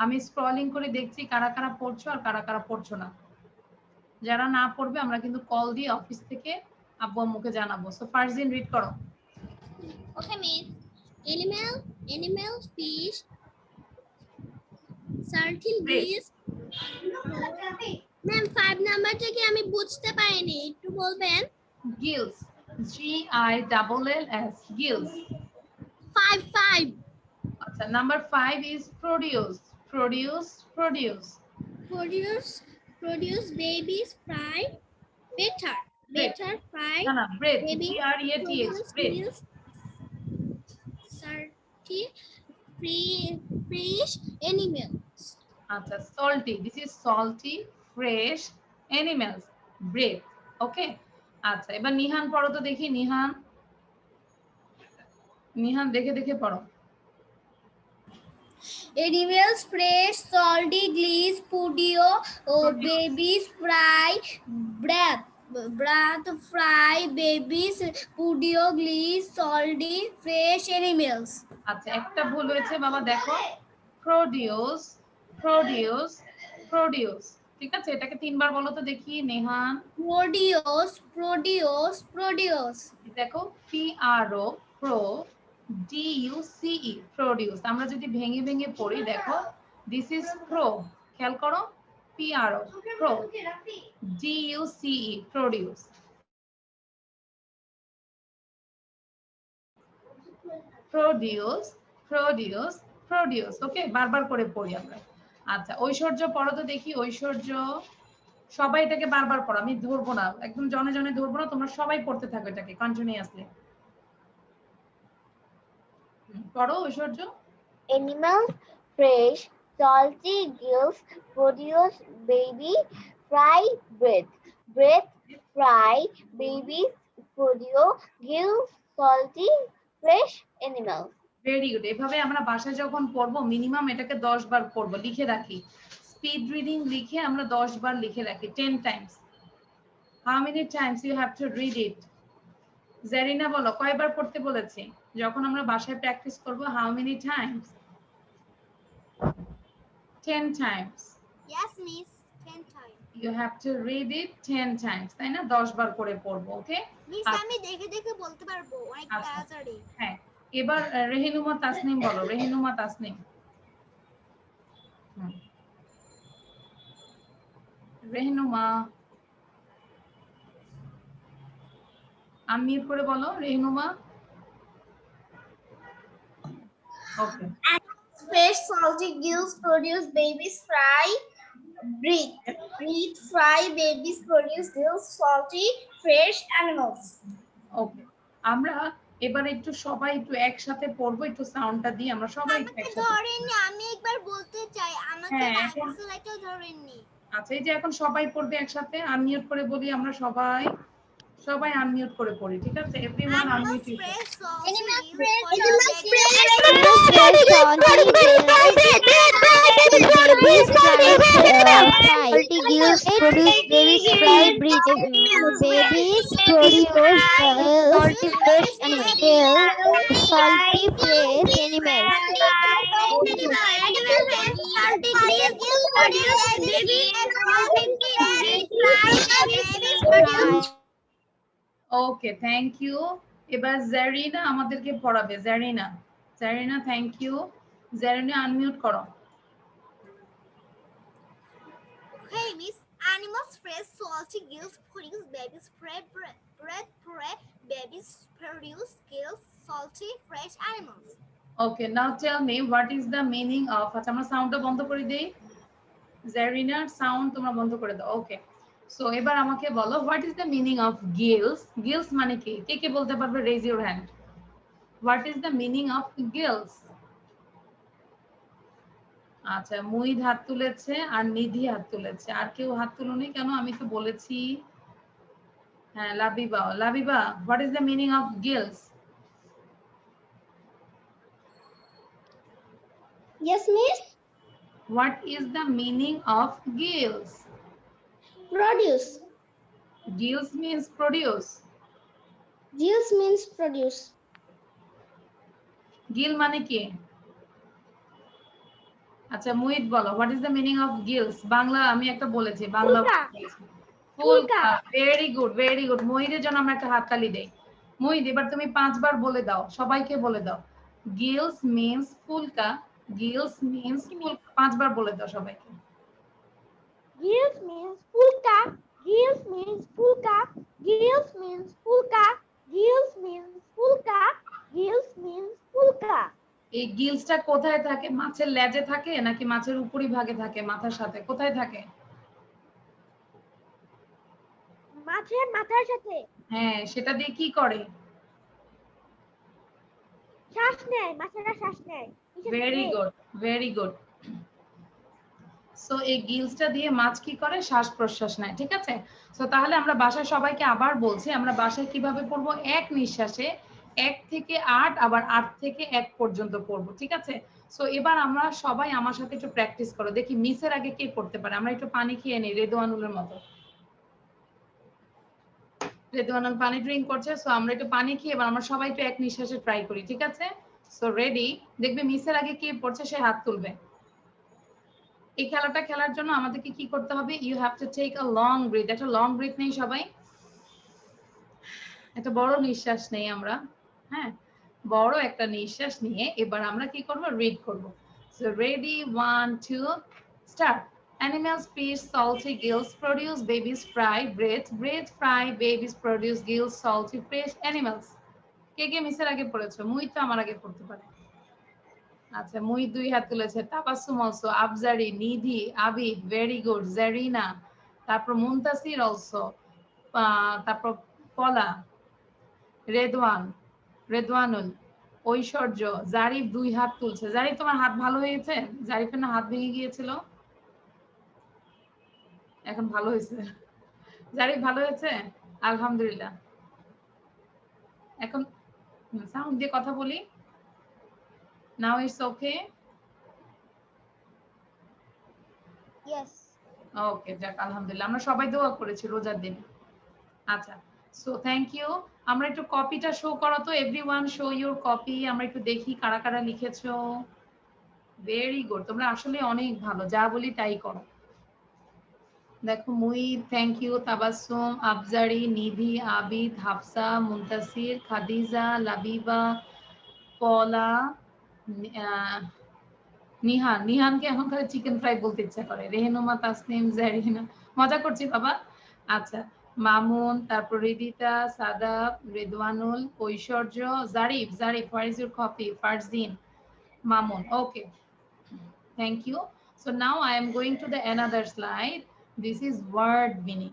আমি স্ক্রলিং করে দেখছি কারা কারা পড়ছো আর কারা কারা পড়ছো না। যারা না পড়বে আমরা কিন্তু কল দিয়ে অফিস থেকে আব্বু আম্মুকে জানাবো। সো ফারজিন রিড করো। Okay, miss. Animal, fish, salty, Great. gills. Ma'am 5 নাম্বারটা কি আমি বুঝতে পারিনি, একটু বলবেন? Giles, GILLS, Giles. 5. আচ্ছা, number 5 is produce, produce, produce. Produce, babies, fry, better. breath. better fry না না, breath, baby breath, produce breath. milk salty fresh animals. আচ্ছা, salty, this is salty fresh animals, breath. ওকে, আচ্ছা এবার নিহান পড়ো তো দেখি। নিহান, নিহান দেখে দেখে পড়ো। Animals fresh salty glaze pudio babies fry breath fry babies pudio glaze salty fresh animals. আচ্ছা, একটা ভুল হয়েছে বাবা, দেখো, produce produce produce, ঠিক আছে, এটাকে 3 বার বলো তো দেখি। নেহান, Produce. দেখো, PRO pro DUCE produce, আমরা যদি ভেঙে ভেঙে পড়ি, দেখো, this is pro, খেয়াল করো, PRO pro DUCE produce, produce produce produce, ওকে, বারবার করে পড়ি আমরা। আচ্ছা, ঐশ্বর্য পড়ো তো দেখি। ঐশ্বর্য, সবাই এটাকে বারবার পড়ো, আমি ধরবো না, একদম জনে জনে ধরবো না, তোমরা সবাই পড়তে থাকো এটাকে কন্টিনিউয়াসলি। পড়ো ঐশ্বর্য। Animals fresh salty gills produce baby fry breath fry babies produce gills salty fresh animals. Very good. এভাবে আমরা বাসায় যখন পড়বো মিনিমাম এটাকে 10 বার পড়বো, লিখে রাখি, স্পিড রিডিং লিখে আমরা 10 বার লিখে রাখি, 10 times. How many times you have to read it? Zarina বলো, কয়বার পড়তে বলেছি যখন আমরা বাসায় প্র্যাকটিস করব? How many times? 10 times. Yes, miss. 10 times. You have to read it 10 times, তাই না? 10 বার করে পড়বো, ওকে? মিস আমি দেখে দেখে বলতে পারবো অনেক আচ্ছা। তাড়াতাড়ি। হ্যাঁ, এবার রেহিনুমা তাসনিম বলো। রেহিনুমা তাসনিম, রেহিনুমা আনমিউট করে বলো রেহিনুমা। ওকে, Fresh salty gills produce babies fry breathe fry babies produce gills salty fresh animals. ওকে, আমরা এবার একটু সবাই একটু একসাথে পড়বো, একটু সাউন্ডটা দিয়ে আমরা সবাই একটু আমাকে একসাথে। ধরেননি, আমি একবার বলতে চাই, আমাকে হ্যাঁ, এখন রাইটও ধরেননি। আচ্ছা, এই যে এখন সবাই পড়বে একসাথে, আনমিউট করে বলি আমরা সবাই, সবাই আনমিউট করে পড়ি, ঠিক আছে? Everyone unmute it. Fresh salty Animals gills fresh produce fresh salty gills produce babies fry breed babies produce salty fresh animals salty fresh animals. Okay, thank you. এবার জারিনা আমাদেরকে পড়াবে। Zarina, Zarina, thank you. Zarina unmute করো। Okay, miss. Animals fresh salty gills produce babies breath babies produce gills salty fresh animals. Okay, now tell me what is the meaning of, আচ্ছা আমরা সাউন্ডটা বন্ধ করে দেই, জারিনার সাউন্ড তোমরা বন্ধ করে দাও। ওকে, সো এবার আমাকে বলো what is the meaning of gills? Gills মানে কি? কে কে বলতে পারবে? Raise your hand. What is the meaning of gills? আচ্ছা, মুইদ হাত তুলেছে আর নিধি হাত তুলেছে, আর কেউ হাত তুলুনি কেন? আমি তো বলেছি। হ্যাঁ, Labiba, Labiba, what is the meaning of Giles? Yes, miss. What is the meaning of gills? Produce. Gills means produce. Gills means produce. Gill মানে কি? আচ্ছা, মুইদ বলো, what is the meaning of gills? Bangla আমি একটা বলেছি, বাংলা ফুলকা। Very good, very good. মুইদের জন্য আমরা একটা হাততালি দেই। মুইদ, এবার তুমি 5 বার বলে দাও, সবাইকে বলে দাও, gills means ফুলকা, gills means ফুলকা, 5 বার বলে দাও সবাইকে। Gills means pulka. Gills means pulka. Gills means pulka. Gills means pulka. Gills means pulka. এই গিলসটা কোথায় থাকে? মাছের লেজে থাকে নাকি মাছের উপরি ভাগে থাকে, মাথার সাথে? কোথায় থাকে? মাছের মাথার সাথে হ্যাঁ, সেটা দিয়ে কি করে? শ্বাস নেয়, মাছেরা শ্বাস নেয়। Very good, very good. So এই গিলসটা দিয়ে মাছ কি করে? শ্বাস প্রশ্বাস নেয়, ঠিক আছে? সো তাহলে আমরা বাসায় সবাইকে আবার বলছি, আমরা বাসায় কিভাবে পড়বো? এক নিঃশ্বাসে 1 থেকে 8 আবার 8 থেকে 1 পর্যন্ত পড়বো, ঠিক আছে? সো এবার আমরা সবাই আমার সাথে একটু প্র্যাকটিস করো, দেখি মিসের আগে কে পড়তে পারে। আমরা একটু পানি খেয়ে নিই রেদওয়ানুলের মতো। রেদওয়ানুল পানি ড্রিঙ্ক করছে, সো আমরা একটু পানি খেয়ে এবার আমরা সবাই একটু এক নিঃশ্বাসে ট্রাই করি, ঠিক আছে? So ready? দেখবে মিসের আগে কে পড়ছে সে হাত তুলবে। এই খেলাটা খেলার জন্য আমাদেরকে কি করতে হবে? You have to take a long breath. একটা লং ব্রিথ নেই সবাই? একটা বড় নিঃশ্বাস নেই আমরা। হ্যাঁ, বড় একটা নিঃশ্বাস নিয়ে এবার আমরা কি করব? রিড করব। So ready, 1 2 start. Animals fish salty gills produce babies fry bread bread fry babies produce gills salty fresh animals। কে কে মিসের আগে পড়েছো? মুই তো আমার আগে পড়তে পারে। আচ্ছা, মুই 2 হাত তুলেছে। তাবাসসুম অলসো, আফজারি, নিধি, আবিদ, ভেরি গুড, জারিনা, তারপর মুনতাসির অলসো, তারপর পলা, রেদওয়ান, রেদওয়ানুল, ঐশ্বর্য, জারিফ 2 হাত তুলছে। জারিফ তোমার হাত ভালো হয়েছে? জারিফের না হাত ভেঙে গিয়েছিল? এখন ভালো হয়েছে। জারিফ ভালো হয়েছে? আলহামদুলিল্লাহ। এখন সাউন্ড দিয়ে কথা বলি। Now it's okay? Yes. ওকে, যাক আলহামদুলিল্লাহ। আমরা সবাই দোয়া করেছি রোজার দিন। আচ্ছা, সো থ্যাংক ইউ। আমরা একটু কপিটা শো করো তো, এভরিওয়ান শো ইউর কপি। আমরা একটু দেখি কারা কারা লিখেছো। ভেরি গুড, তোমরা আসলে অনেক ভালো, যা বলি তাই করো। দেখো, মুহিত, থ্যাংক ইউ, তাবাসসুম, আফজারি, নিধি, আবিদ, হাফসা, মুনতাসির, খাদিজা, লাবিবা, পলা, নিহান। নিহানকে এখন খালি চিকেন ফ্রাই বলতে ইচ্ছা করে। রেহেনুমা, তাসনিম, জারিনা, মজা করছি বাবা। আচ্ছা, মামুন, তারপর Ridita, Sadab, Redwanul, Aishwarya, Zarif, Zarif, where is your copy? Farzin, Mamun, okay, thank you. So now I am going to the another slide. This is word meaning,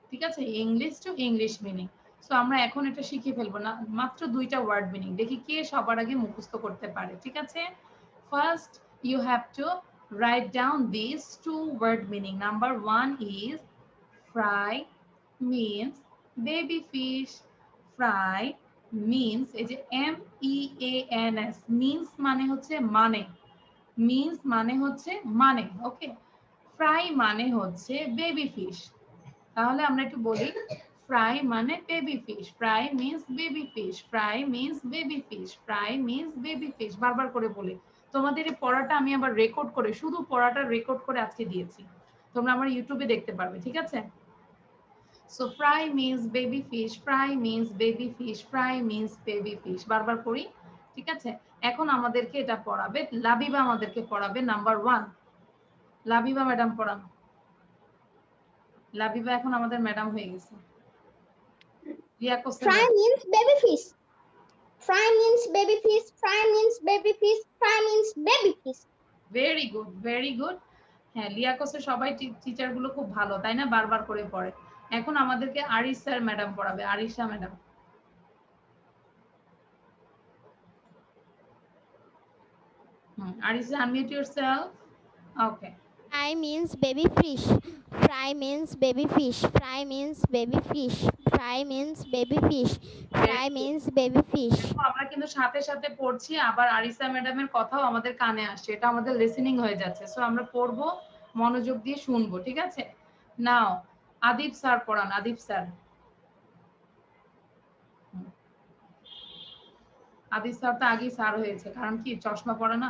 ঠিক আছে? English to English meaning. So আমরা এখন এটা শিখে ফেলবো না, মাত্র 2টা ওয়ার্ড মিনিং। দেখি কে সবার আগে মুখস্থ করতে পারে, ঠিক আছে? First, you have to write down these 2 word meaning. Number 1 is fry means baby fish. Fry means এই যে MEANS, means মানে হচ্ছে মানে, means মানে হচ্ছে মানে, ওকে? ফ্রাই মানে হচ্ছে বেবি ফিশ। তাহলে আমরা একটু বলি, ফ্রাই মানে baby fish. Fry means baby fish. Fry means baby fish. Fry means baby fish. বারবার করে বলি। তোমাদের এই পড়াটা আমি আবার রেকর্ড করে, শুধু পড়াটা রেকর্ড করে আজকে দিয়েছি, তোমরা আমার ইউটিউবে দেখতে পারবে, ঠিক আছে? So fry means baby fish. Fry means baby fish. Fry means baby fish. বারবার করি, ঠিক আছে? এখন আমাদেরকে এটা পড়াবে লাবিবা, আমাদেরকে পড়াবে নাম্বার 1। লাবিবা ম্যাডাম পড়ান। লাবিবা এখন আমাদের ম্যাডাম হয়ে গেছে। রিয়া কোসেন, Fry means baby fish. Fry means baby fish. Fry means baby fish. Fry means baby fish. Very good, very good. হ্যাঁ, লিয়াকসের সবাই টিচার গুলো খুব ভালো, তাই না? বারবার করে পড়ে। এখন আমাদেরকে আরিশ স্যার ম্যাডাম পড়াবে, Arisha madam. Arisha, unmute yourself. Okay. Fry means baby fish. Fry means baby fish. Fry means baby fish. Fry means baby fish. Fry means baby fish. আমরা কিন্তু সাথে সাথে পড়ছি, আবার আরিশা ম্যাডামের কথাও আমাদের কানে আসছে, এটা আমাদের লিসেনিং হয়ে যাচ্ছে। সো আমরা পড়বো, মনোযোগ দিয়ে শুনবো, ঠিক আছে? নাও আদিব স্যার পড়ান, আদিব স্যার। আদিব স্যার তো আগেই স্যার হয়েছে, কারণ কি চশমা পড়ে না।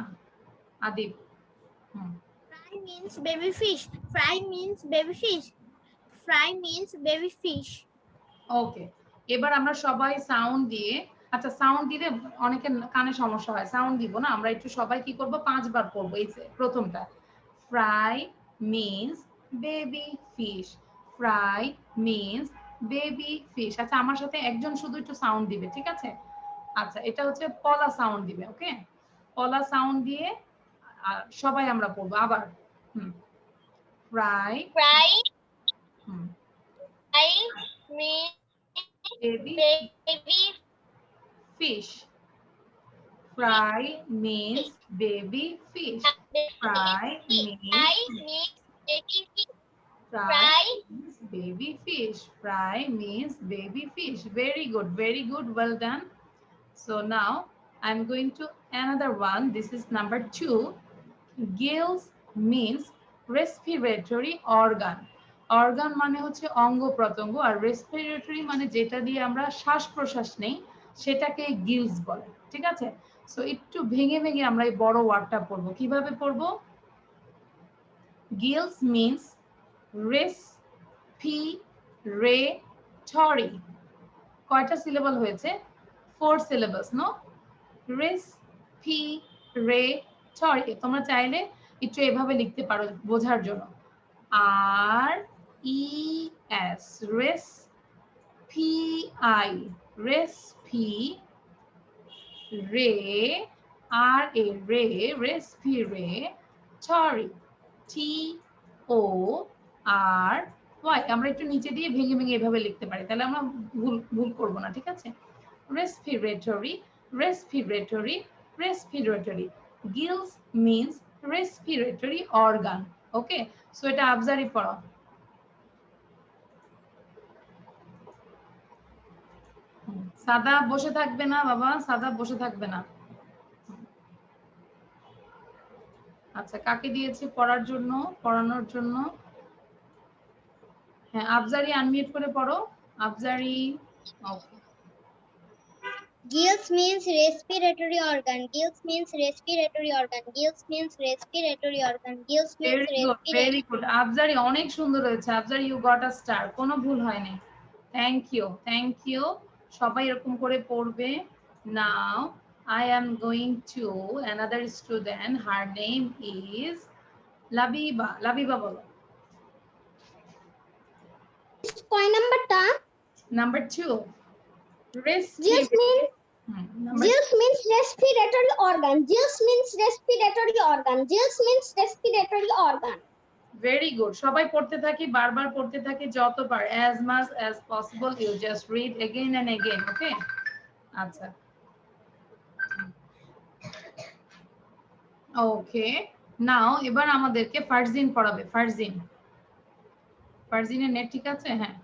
Adib, Fry means baby fish. Fry means baby fish. Fry means baby fish. ওকে। এবার আমরা সবাই সাউন্ড দিয়ে, আচ্ছা সাউন্ড দিলে অনেকের কানে সমস্যা হয়, সাউন্ড দিব না, আমরা একটু সবাই কি করব, 5 বার পড়বো। এই প্রথমটা, fry means baby fish. Fry means baby fish. আচ্ছা, আমার সাথে একজন শুধু একটু সাউন্ড দিবে, ঠিক আছে? আচ্ছা, এটা হচ্ছে পলা সাউন্ড দিবে, ওকে? পলা সাউন্ড দিয়ে সবাই আমরা পড়বো আবার। Fry, Fry, hmm, fry means baby baby fish. Fry means baby fish. Fry means fry means baby fish. fry Fry means baby fish. Fry means baby fish. Very good, very good. Well done. So now I'm going to another one. This is number 2. Gills means respiratory organ. Organ মানে হচ্ছে অঙ্গ প্রত্যঙ্গ, আর রেসপিরেটরি মানে যেটা দিয়ে আমরা শ্বাস প্রশ্বাস নেই সেটাকে গিলস বলে। ঠিক আছে, সো একটু ভেঙে ভেঙে আমরা এই বড় ওয়ার্ডটা পড়বো। কিভাবে পড়বো? Giles means respiratory. কয়টা সিলেবল হয়েছে? 4 syllables, no? রেসপিরেটরি। তোমরা চাইলে একটু এভাবে লিখতে পারো বোঝার জন্য। R E S res P I respi re R এ রে রেসপিরেটরি টি ও আর ওয়াই। আমরা একটু নিচে দিয়ে ভেঙে ভেঙে এভাবে লিখতে পারি, তাহলে আমরা ভুল করব না। ঠিক আছে, respiratory respiratory respiratory. Gills means respiratory organ. Okay, so এটা আবজারি পড়ো। সাদা বসে থাকবে না বাবা, সাদা বসে থাকবে না। আচ্ছা, কাকে দিয়েছে পড়ার জন্য, পড়ানোর জন্য? হ্যাঁ, আবজারি আনমিউট করে পড়ো। আবজারি। ওকে। Gills means respiratory organ. Gills means respiratory organ. Gills means respiratory organ. Gills means very good, very good. Abzari অনেক সুন্দর হয়েছে। Abzari, you got a star, কোনো ভুল হয়নি। Thank you, thank you. সবাই এরকম করে পড়বে। নাও I am going to another student. Her name is Labiba. Labiba বলো। কয় নাম্বারটা? Number 2। Gills means Gills means respiratory organ. Gills means respiratory organ. Gills means respiratory organ. Very good. সবাই পড়তে থাকি, বারবার পড়তে থাকি যতবার, as much as possible you just read again and again. Okay, আচ্ছা। ওকে, নাও এবার আমাদেরকে ফারজিন পড়াবে। ফারজিন, ফারজিনের নেট ঠিক আছে? হ্যাঁ।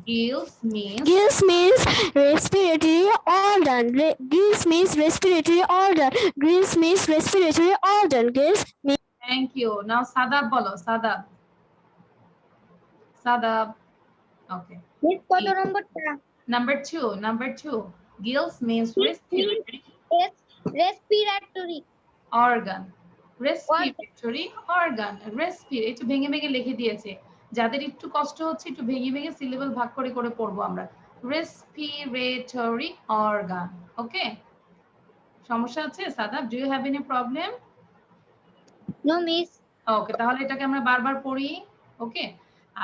Gills means Gills means respiratory organ. Gills means respiratory organ. Gills means respiratory organ. Gills means thank you. Now Shadab বলো। সাদাব, সাদাব। Okay, Miss কত নম্বরটা? number 2. Number 2. Gills means respiratory Respiratory organ. Respiratory organ. Respirate একটু ভেঙে ভেঙে লিখে দিয়েছে। যাদের একটু কষ্ট হচ্ছে একটু ভেঙে ভেঙে সিলেবল ভাগ করে করে পড়বো আমরা। Respiratory organ. Okay, সমস্যা আছে Shadab? Do you have any problem? No miss. ওকে, তাহলে এটাকে আমরা বারবার পড়ি। ওকে,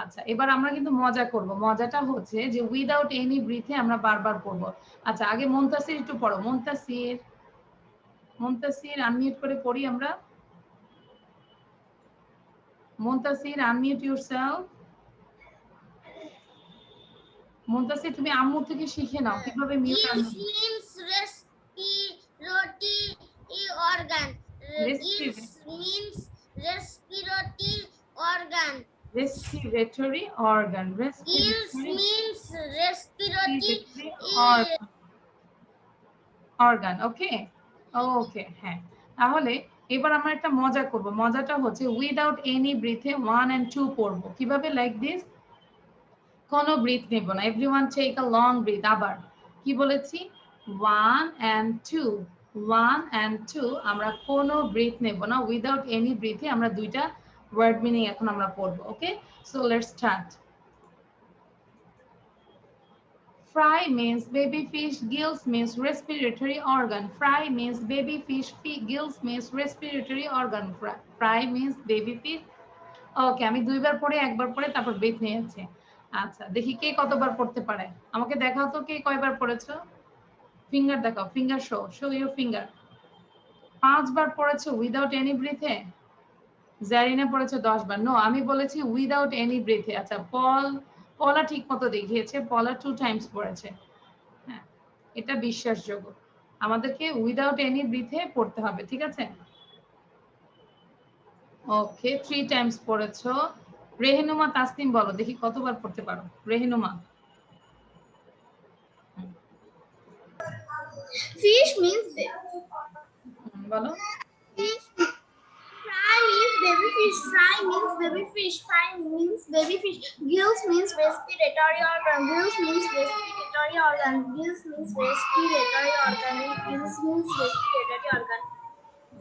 আচ্ছা, এবার আমরা কিন্তু মজা করব। মজাটা হচ্ছে যে উইদাউট এনি ব্রিথে আমরা বারবার পড়বো। আচ্ছা, আগে মুনতাসির একটু পড়ো। মুনতাসির, মুনতাসির আনমিউট করে পড়ি আমরা। Muntasir unmute yourself. মুনতাসির তুমি আম্মু থেকে শিখে নাও কিভাবে mute Gills unmute. means respiratory organ. Gills means respiratory organ. Respiratory organ. Gills means respiratory organ. Organ. Okay, okay, হ্যাঁ। তাহলে এবার আমরা একটা মজা করব। মজাটা হচ্ছে উইদাউট এনি ব্রিথে 1 and 2 পড়বো। কিভাবে? Like this. কোনো ব্রিথ নেব না। Everyone take a long breath. আবার কি বলেছি? 1 and 2, 1 and 2। আমরা কোনো ব্রিথ নেব না। উইদাউট এনি ব্রিথে আমরা দুইটা ওয়ার্ড মিনিং এখন আমরা পড়বো। Okay, so let's start. Fry means baby fish. Gills means respiratory organ. Fry means baby fish. Gills means respiratory organ. Fry means baby fish. ওকে, আমি দুইবার পড়ে একবার পড়ে তারপর ব্রিথ নিয়েছি। আচ্ছা, দেখি কে কতবার পড়তে পারে। আমাকে দেখাও তো কে কয়বার পড়েছো। ফিঙ্গার দেখাও, ফিঙ্গার শো ইউর ফিঙ্গার। 5 বার পড়েছো উইদাউট এনি ব্রিথে। জারিনা পড়েছো 10 বার। নো, আমি বলেছি উইদাউট এনি ব্রিথে। আচ্ছা, পলা ঠিক মতো দেখিয়েছে, পলা 2 টাইমস পড়েছে। হ্যাঁ, এটা বিশ্বাসযোগ্য। আমাদেরকে উইদাউট এনি ব্রিথে পড়তে হবে, ঠিক আছে? ওকে, 3 টাইমস পড়েছো। রেহেনুমা তাসনিম বলো দেখি কতবার পড়তে পারো রেহেনুমা। Fish means বলো। fish. Fry means baby fish. Fry means baby fish. Fry means baby fish. Gills means respiratory organ. Gills means respiratory organ. Gills means respiratory organ. Gills means respiratory organ.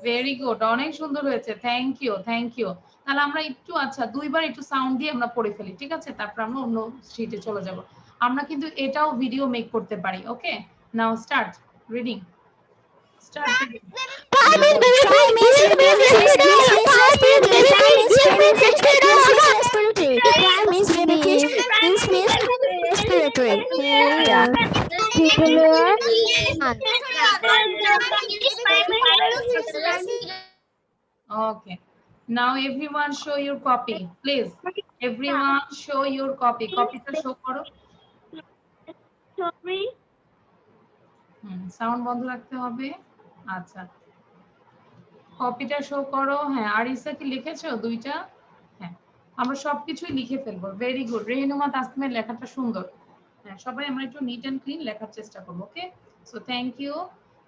Very good, অনেক সুন্দর হয়েছে, থ্যাংক ইউ থ্যাংক ইউ। তাহলে আমরা একটু আচ্ছা দুইবার একটু সাউন্ড দিয়ে আমরা পড়ে ফেলি, ঠিক আছে? তারপর আমরা অন্য শীটে চলে যাব। আমরা কিন্তু এটাও ভিডিও মেক করতে পারি। Okay, now start reading. Start reading. Okay. Now everyone show your copy, please. Everyone show your copy. Copy টা show করো। সাউন্ড বন্ধ রাখতে হবে। আচ্ছা, কপিটা শো করো। হ্যাঁ, আরিসা কি লিখেছো দুইটা? হ্যাঁ, আমরা সবকিছুই লিখে ফেলবো। Very good. রেহনুমা তাসমিমের লেখাটা সুন্দর। হ্যাঁ, সবাই আমরা একটু নিট এন্ড ক্লিন লেখার চেষ্টা করবো। Okay, so thank you.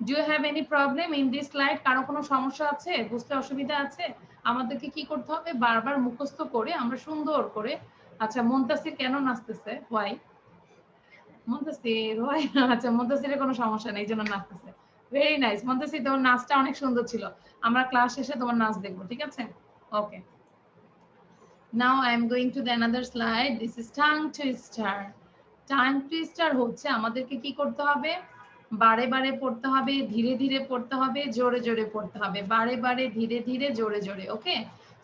Do you have any problem in this slide? কারো কোনো সমস্যা আছে, বুঝতে অসুবিধা আছে? আমাদেরকে কি করতে হবে, বারবার মুখস্থ করে আমরা সুন্দর করে। আচ্ছা, মুনতাসির কেন নাচতেছে? ওয়াই মুনতাসির? ওয়াই? আচ্ছা, মুনতাসিরের কোনো সমস্যা নেই, এই জন্য নাচতেছে। ভেরি নাইস মুনতাসির, তোমার নাচটা অনেক সুন্দর ছিল। আমরা ক্লাস শেষে তোমার নাচ দেখবো, ঠিক আছে? Okay, now I am going to the another slide. This is tongue twister. Tongue twister হচ্ছে আমাদেরকে কি করতে হবে, বারে বারে পড়তে হবে, ধীরে ধীরে পড়তে হবে, জোরে জোরে পড়তে হবে, বারে বারে ধীরে ধীরে জোরে জোরে। ওকে,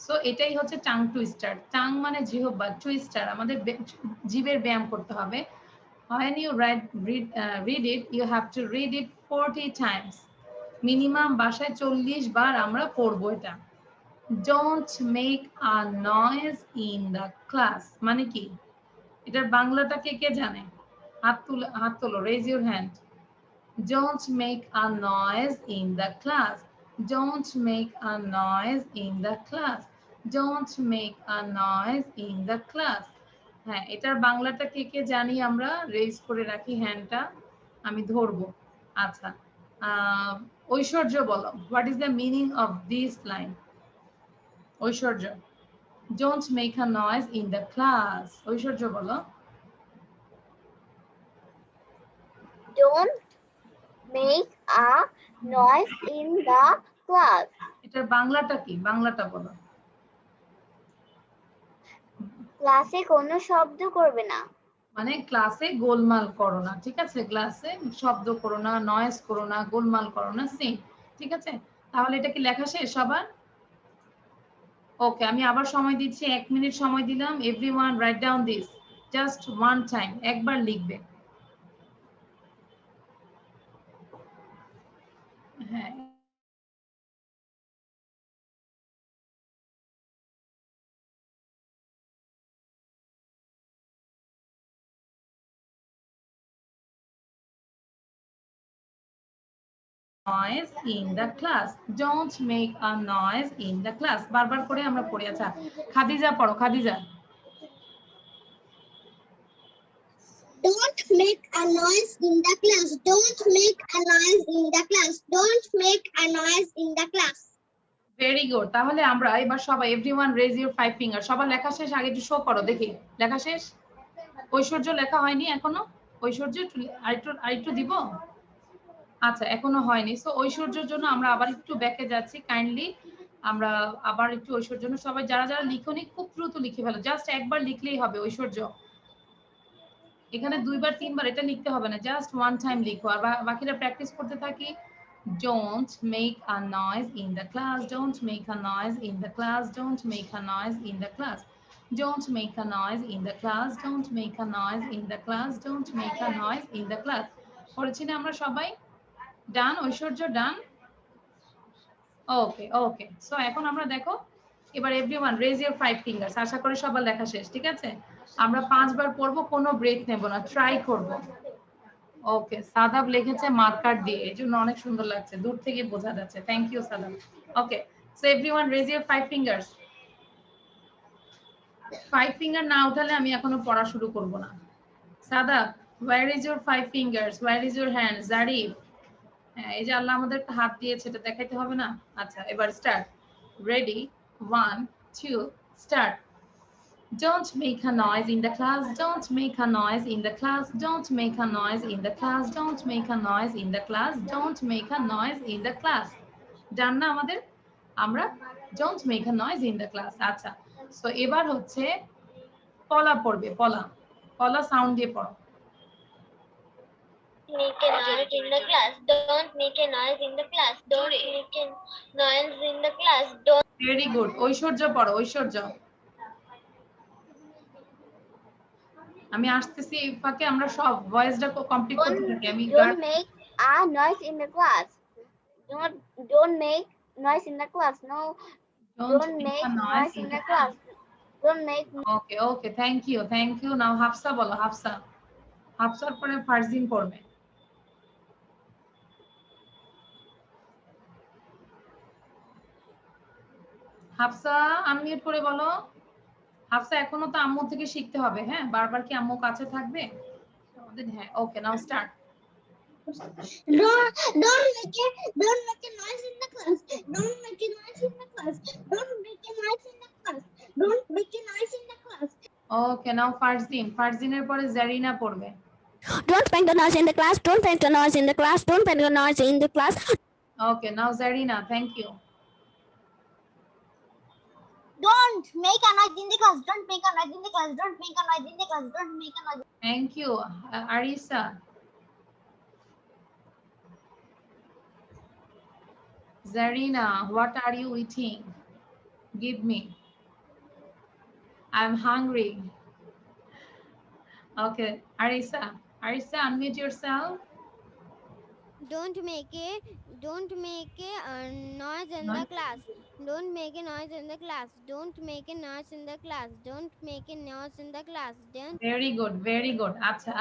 সো এটাই হচ্ছে টাং টুইস্টার। টাং মানে জিহ্বা, টুইস্টার আমাদের জিভের ব্যায়াম করতে হবে। When you read it, you have to read it 40 times. Minimum বাসায় 40 বার আমরা পড়বো এটা। Don't make a noise in the class মানে কি? এটার বাংলাটা কে কে জানে? হাত তোলো, raise your hand. Don't make a noise in the class. Don't make a noise in the class. Don't make a noise in the class. হ্যাঁ, এটার বাংলাটা কে কে জানি আমরা? রেজ করে রাখি হ্যান্ডটা, আমি ধরবো। আচ্ছা, ঐশ্বর্য বলো, what is the meaning of this line? Aishwarya, don't make a noise in the class. Aishwarya বলো। Don't make a noise in the class. এটার বাংলাটা কি? বাংলাটা বলো। ক্লাসে কোনো শব্দ করবে না। মানে ক্লাসে গোলমাল করো না, ঠিক আছে? ক্লাসে শব্দ করো না, নয়েজ করো না, গোলমাল করো না, সেম, ঠিক আছে? তাহলে এটা কি লেখা শেষ সবার? ওকে, আমি আবার সময় দিচ্ছি, 1 মিনিট সময় দিলাম। Everyone write down this just one time, একবার লিখবে। হ্যাঁ, noise in the class. Don't make a noise in the class. বারবার করে আমরা পড়ি। আচ্ছা, খাদিজা পড়ো, Khadija. Don't make a noise in the class. Don't make a noise in the class. Don't make a noise in the class. Very good. তাহলে আমরা এবার সবাই এভরিওয়ান রেজ ইউর 5 ফিঙ্গার। সবার লেখা শেষ? আগে একটু শো করো দেখি, লেখা শেষ? ঐশ্বর্য লেখা হয়নি এখনো? ঐশ্বর্য আরেকটু দিব? আচ্ছা, এখনো হয়নি। সো ঐশ্বর্যের জন্য আমরা আবার একটু ব্যাকে যাচ্ছি, কাইন্ডলি আমরা আবার একটু ঐশ্বর্যের জন্য সবাই যারা যারা লিখোনি খুব দ্রুত লিখে ফেলো, জাস্ট একবার লিখলেই হবে। ঐশ্বর্য, এখানে 2 বার 3 বার এটা লিখতে হবে না, জাস্ট ওয়ান টাইম লিখো। আর বাকিরা প্র্যাকটিস করতে থাকি। Don't make a noise in the class. Don't make a noise in the class. Don't make a noise in the class. Don't make a noise in the class. Don't make a noise in the class. Don't make a noise in the class. পড়েছি না আমরা সবাই? ডান ঐশ্বর্য, ডান? ওকে ওকে, সো এখন আমরা দেখো এবার এভরিওয়ান রেজ ইওর 5 ফিঙ্গার্স। আশা করি সবার লেখা শেষ, ঠিক আছে? আমরা 5 বার পড়বো, কোনো ব্রেক নেব না, ট্রাই করব। ওকে, সাদাব লিখেছে মার্কার দিয়ে, এজন্য অনেক সুন্দর লাগছে, দূর থেকে বোঝা যাচ্ছে। Thank you Shadab. Okay, so everyone raise your 5 fingers. 5 finger না উঠালে আমি এখনো পড়া শুরু করব না। Shadab, where is your 5 fingers, where is your hand? Zarif, হ্যাঁ, এই যে আল্লাহ আমাদের হাত দিয়েছে, এটা দেখাইতে হবে না? আচ্ছা, এবার start. Ready, 1 2 start. Don't make a noise in the class, don't make a noise in the class, don't make a noise in the class, don't make a noise in the class, don't make a noise in the class. জান না আমাদের? আমরা don't make a noise in the class। আচ্ছা, সো এবার হচ্ছে পলা পড়বে, পলা, পলা সাউন্ড দিয়ে পড়ো। Make a noise in the class. Don't make a noise in the class. Don't make a noise in the class. Don't. Very good. Aishwarya পড়ো, ঐশ্বর্য। আমি আসতেছি এই ফাঁকে, আমরা সব ভয়েসটা কমপ্লিট করতে থাকি। আমি Don't make a noise in the class. Don't make noise in the class. No. Don't make noise in the class. Don't make. Okay okay, thank you, thank you. Now Hafsa বলো, হাফসা। হাফসার পরে ফারজিন পড়বে। হাফসা আনমিউট করে বলো। হাফসা, এখনো তো আম্মু থেকে শিখতে হবে, হ্যাঁ? বারবার কি আম্মু কাছে থাকবে আমাদের? হ্যাঁ, okay, now start. Don't make a noise in the class. Don't make a noise in the class. Don't make a noise in the class. Don't make a noise in the class. Okay, নাও ফারজিন। ফারজিনের পরে জারিনা পড়বে। Don't make the noise in the class. Don't make the noise in the class. Don't make the noise in the class. Okay, now Zarina, thank you. Don't make a noise in the class. Don't make a noise in the class. Don't make a noise in the class. Don't make a noise. Thank you. Arisa. Zarina, what are you eating? Give me. I'm hungry. Okay, Arisa. Arisa, unmute yourself. Don't make a noise in the class. Don't make a noise in the class. Don't make a noise in the class. Don't make a noise in the class. Don't. Very good, very good. আচ্ছা,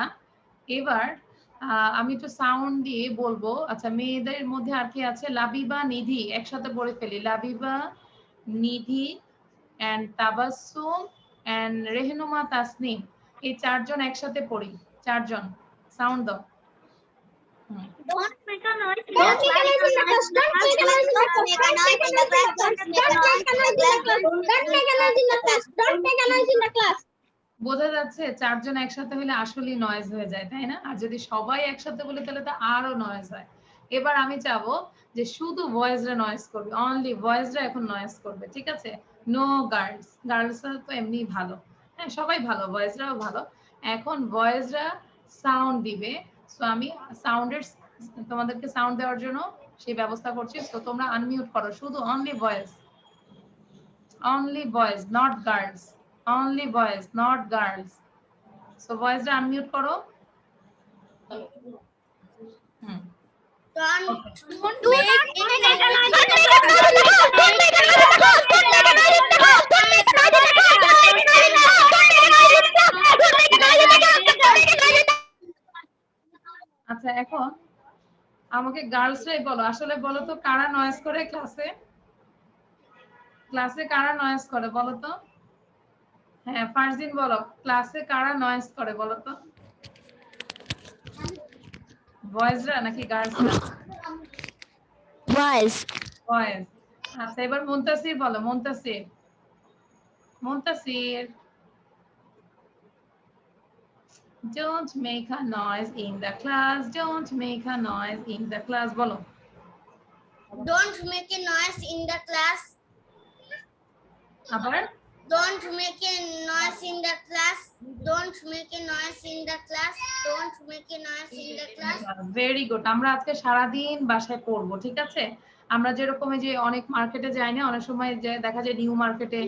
এবার আমি একটু সাউন্ড দিয়ে বলবো। আচ্ছা, মেয়েদের মধ্যে আর কি আছে? লাবিবা, নিধি, একসাথে পড়ে ফেলি। লাবিবা, নিধি এন্ড তাবাসসুম এন্ড রেহনুমা তাসনিম, এই চারজন একসাথে পড়ি। চারজন সাউন্ড দাও। Don't make a noise in the class. Don't make a noise in the class. Don't make a noise in the class. Don't make a noise in the class. Don't make a noise in the class. Don't make a noise in the class. বোঝা যাচ্ছে চারজন একসাথে হলে আসলেই নয়েজ হয়ে যায়, তাই না? আর যদি সবাই একসাথে বলে তাহলে তো আরো নয়েজ হয়। এবার আমি চাবো যে শুধু বয়েজরা নয়েজ করবে, অনলি বয়েজরা এখন নয়েজ করবে, ঠিক আছে? নো গার্লস, গার্লসরা তো এমনি ভালো, হ্যাঁ সবাই ভালো, বয়েজরাও ভালো। এখন বয়েজরা সাউন্ড দিবে, সো আমি সাউন্ডের, তোমাদেরকে সাউন্ড দেওয়ার জন্য সেই ব্যবস্থা করছি। তো তোমরা আনমিউট করো, শুধু only boys, not girls, only boys, not girls. So boys ra unmute karo. আচ্ছা, এখন আমাকে গার্লসরাই বলো, আসলে বলো তো কারা নয়েজ করে ক্লাসে? ক্লাসে কারা নয়েজ করে বলো তো? হ্যাঁ, ফারজিন বলো, ক্লাসে কারা নয়েজ করে বলো তো? বয়েজরা নাকি গার্লসরা? Boys. বয়েজ। আচ্ছা, এবার মুনতাসির বলো, Muntasir. Muntasir, don't make a noise in the class, don't make a noise in the class বলো। Don't make a noise in the class. আবার Don't make a noise in the class. Don't make a noise in the class. Don't make a noise in the class. Very good. আমরা আজকে সারাদিন বাসায় পড়বো, ঠিক আছে? আমরা যেরকম যে অনেক মার্কেটে যাই না, অনেক সময় যে দেখা যায় নিউ মার্কেটে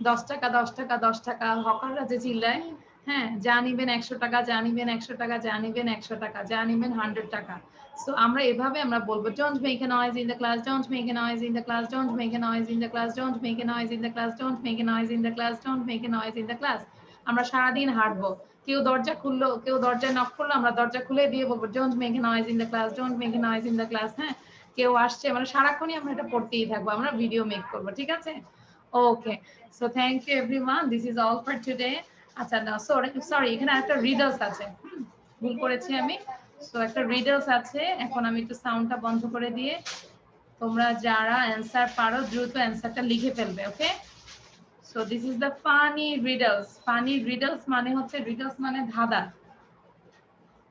10 টাকা 10 টাকা 10 টাকা হকাররা যে চিল্লায়, হ্যাঁ, যা নিবেন 100 টাকা, যা নিবেন 100 টাকা, যা নিবেন 100 টাকা, যা নিবেন 100 টাকা। সো আমরা এভাবে আমরা বলবো don't make a noise in the class, don't make a noise in the class, don't make a noise in the class, don't make a noise in the class, don't make a noise in the class, don't make a noise in the class। আমরা সারাদিন হাঁটবো, কেউ দরজা খুললো, কেউ দরজায় নক করলো, আমরা দরজা খুলে দিয়ে বলবো don't make a noise in the class, don't make a noise in the class। হ্যাঁ, কেউ আসছে, মানে সারাক্ষণই আমরা এটা পড়তেই থাকবো, আমরা ভিডিও মেক করবো, ঠিক আছে? Okay, so thank you everyone, this is all for today. আচ্ছা না, সরি, এখানে একটা রিডলস আছে, ভুল করেছি আমি। সো একটা রিডলস আছে, এখন আমি একটু সাউন্ডটা বন্ধ করে দিয়ে তোমরা যারা অ্যানসার পারো দ্রুত অ্যানসারটা লিখে ফেলবে, okay? So this is the funny riddles. Funny riddles মানে হচ্ছে, রিডলস মানে ধাঁধা।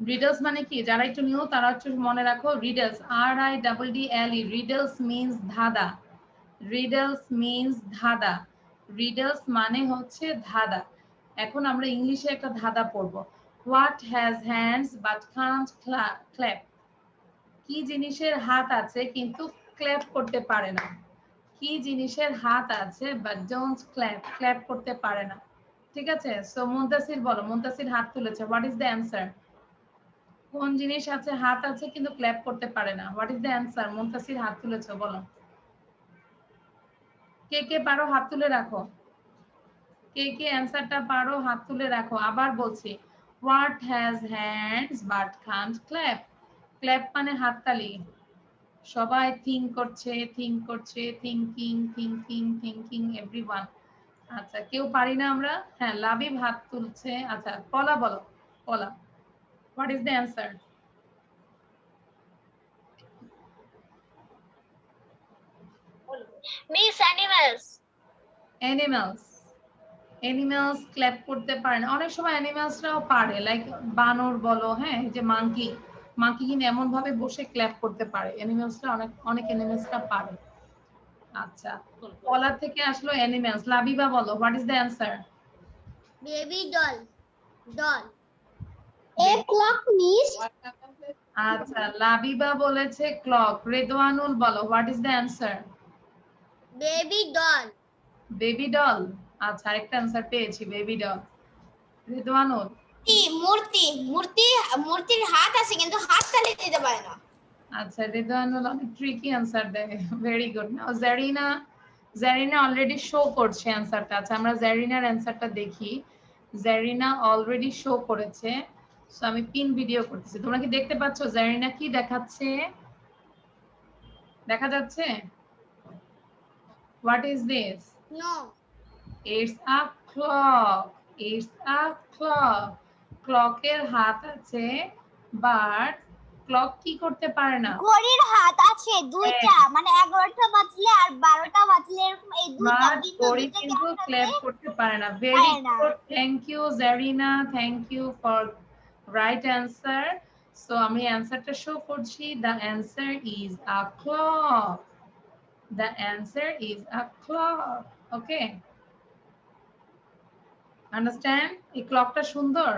রিডলস মানে কি, যারা একটু নিউ তারা একটু মনে রাখো, রিডলস RIDDLE, রিডলস মিন্স ধাঁধা। রিডলস মিন্স ধাঁধা। রিডলস মানে হচ্ছে ধাঁধা। এখন আমরা ইংলিশে একটা ধাঁধা পড়ব। What has hands but can't clap? কি জিনিসের হাত আছে কিন্তু ক্ল্যাপ করতে পারে না? কি জিনিসের হাত আছে বাট ডোন্ট ক্ল্যাপ, ক্ল্যাপ করতে পারে না? ঠিক আছে, সো মুনতাসির বলো, মুনতাসির হাত তুলেছে, হোয়াট ইজ দ্য অ্যান্সার? কোন জিনিস আছে, হাত আছে কিন্তু ক্ল্যাপ করতে পারে না? What is the answer? Muntasir হাত তুলেছে, বলো। কে কে পারো হাত তুলে রাখো, কে কে অ্যান্সারটা পারো হাত তুলে রাখো। আবার বলছি, what has hands but can't clap? Clap মানে হাততালি। সবাই থিঙ্ক করছে, থিঙ্কিং এভরিওয়ান। আচ্ছা, কেউ পারি না আমরা? হ্যাঁ, লাবিব হাত তুলছে। আচ্ছা, পলা বলো, পলা, what is the answer? Miss animals. Animals. Animals clap করতে পারে না। অনেক সময় অ্যানিমালসরাও পারে, লাইক বানর বলো, হ্যাঁ, এই যে মাঙ্কি, মাঙ্কি কিন্তু এমন ভাবে বসে ক্ল্যাপ করতে পারে। অ্যানিমালসরা অনেক অনেক অ্যানিমালসরা পারে। আচ্ছা, পলার থেকে আসলো অ্যানিমালস। লাবিবা বলো, what is the answer? Baby doll. Doll. A clock, miss. আচ্ছা, লাবিবা বলেছে ক্লক। রেদওয়ানুল বলো, what is the answer? Baby doll. Baby doll. আচ্ছা, আরেকটা অ্যান্সার পেয়েছি, বেবি ডল। রেদওয়ানুল? মূর্তি, মূর্তি, মূর্তির হাত আছে কিন্তু হাত তালি দিতে পারে না। আচ্ছা, রেদওয়ানুল অনেক ট্রিকি অ্যান্সার দেয়, ভেরি গুড। নাও জারিনা, জারিনা অলরেডি শো করছে অ্যান্সারটা। আচ্ছা, আমরা জারিনার অ্যান্সারটা দেখি। জারিনা অলরেডি শো করেছে, সো আমি পিন ভিডিও করতেছি। তোমরা কি দেখতে পাচ্ছ জারিনা কি দেখাচ্ছে? দেখা যাচ্ছে? What is this? No. It's a clock. It's a clock. ক্লকের হাত আছে, বাট ক্লক কি করতে পারে না? ঘড়ির হাত আছে দুইটা, মানে 11টা বাজলে আর 12টা বাজলে, এরকম এই দুইটা। বাট ঘড়ি কিন্তু ক্ল্যাপ করতে পারে না। Very good, thank you Zarina, thank you for right answer. So আমি অ্যান্সারটা শো করছি। The answer is a clock. The answer is a clock. Okay, understand? এই ক্লকটা সুন্দর।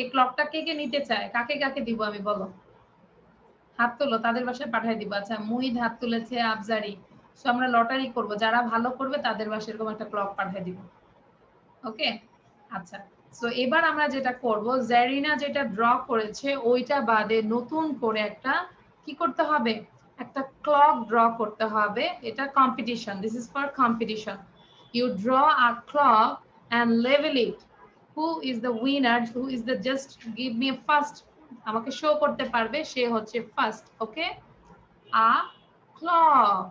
এই ক্লকটা কে কে নিতে চায়? কাকে কাকে দিব আমি, বলো? হাত তোলো, তাদের বাসায় পাঠিয়ে দিব। আচ্ছা, মুহিদ হাত তুলেছে, আফজারি। সো আমরা লটারি করব, যারা ভালো করবে তাদের বাসায় এরকম একটা ক্লক পাঠিয়ে দিব, ওকে? আচ্ছা, সো এবার আমরা যেটা করব, জারিনা যেটা ড্র করেছে ওইটা বাদে নতুন করে একটা কি করতে হবে, একটা ক্লক ড্র করতে হবে। এটা competition, this is for competition. You draw a clock and level it. Who is the winner? Who is the, just give me a first, আমাকে শো করতে পারবে, সে হচ্ছে ফার্স্ট, ওকে? আ ক্লক।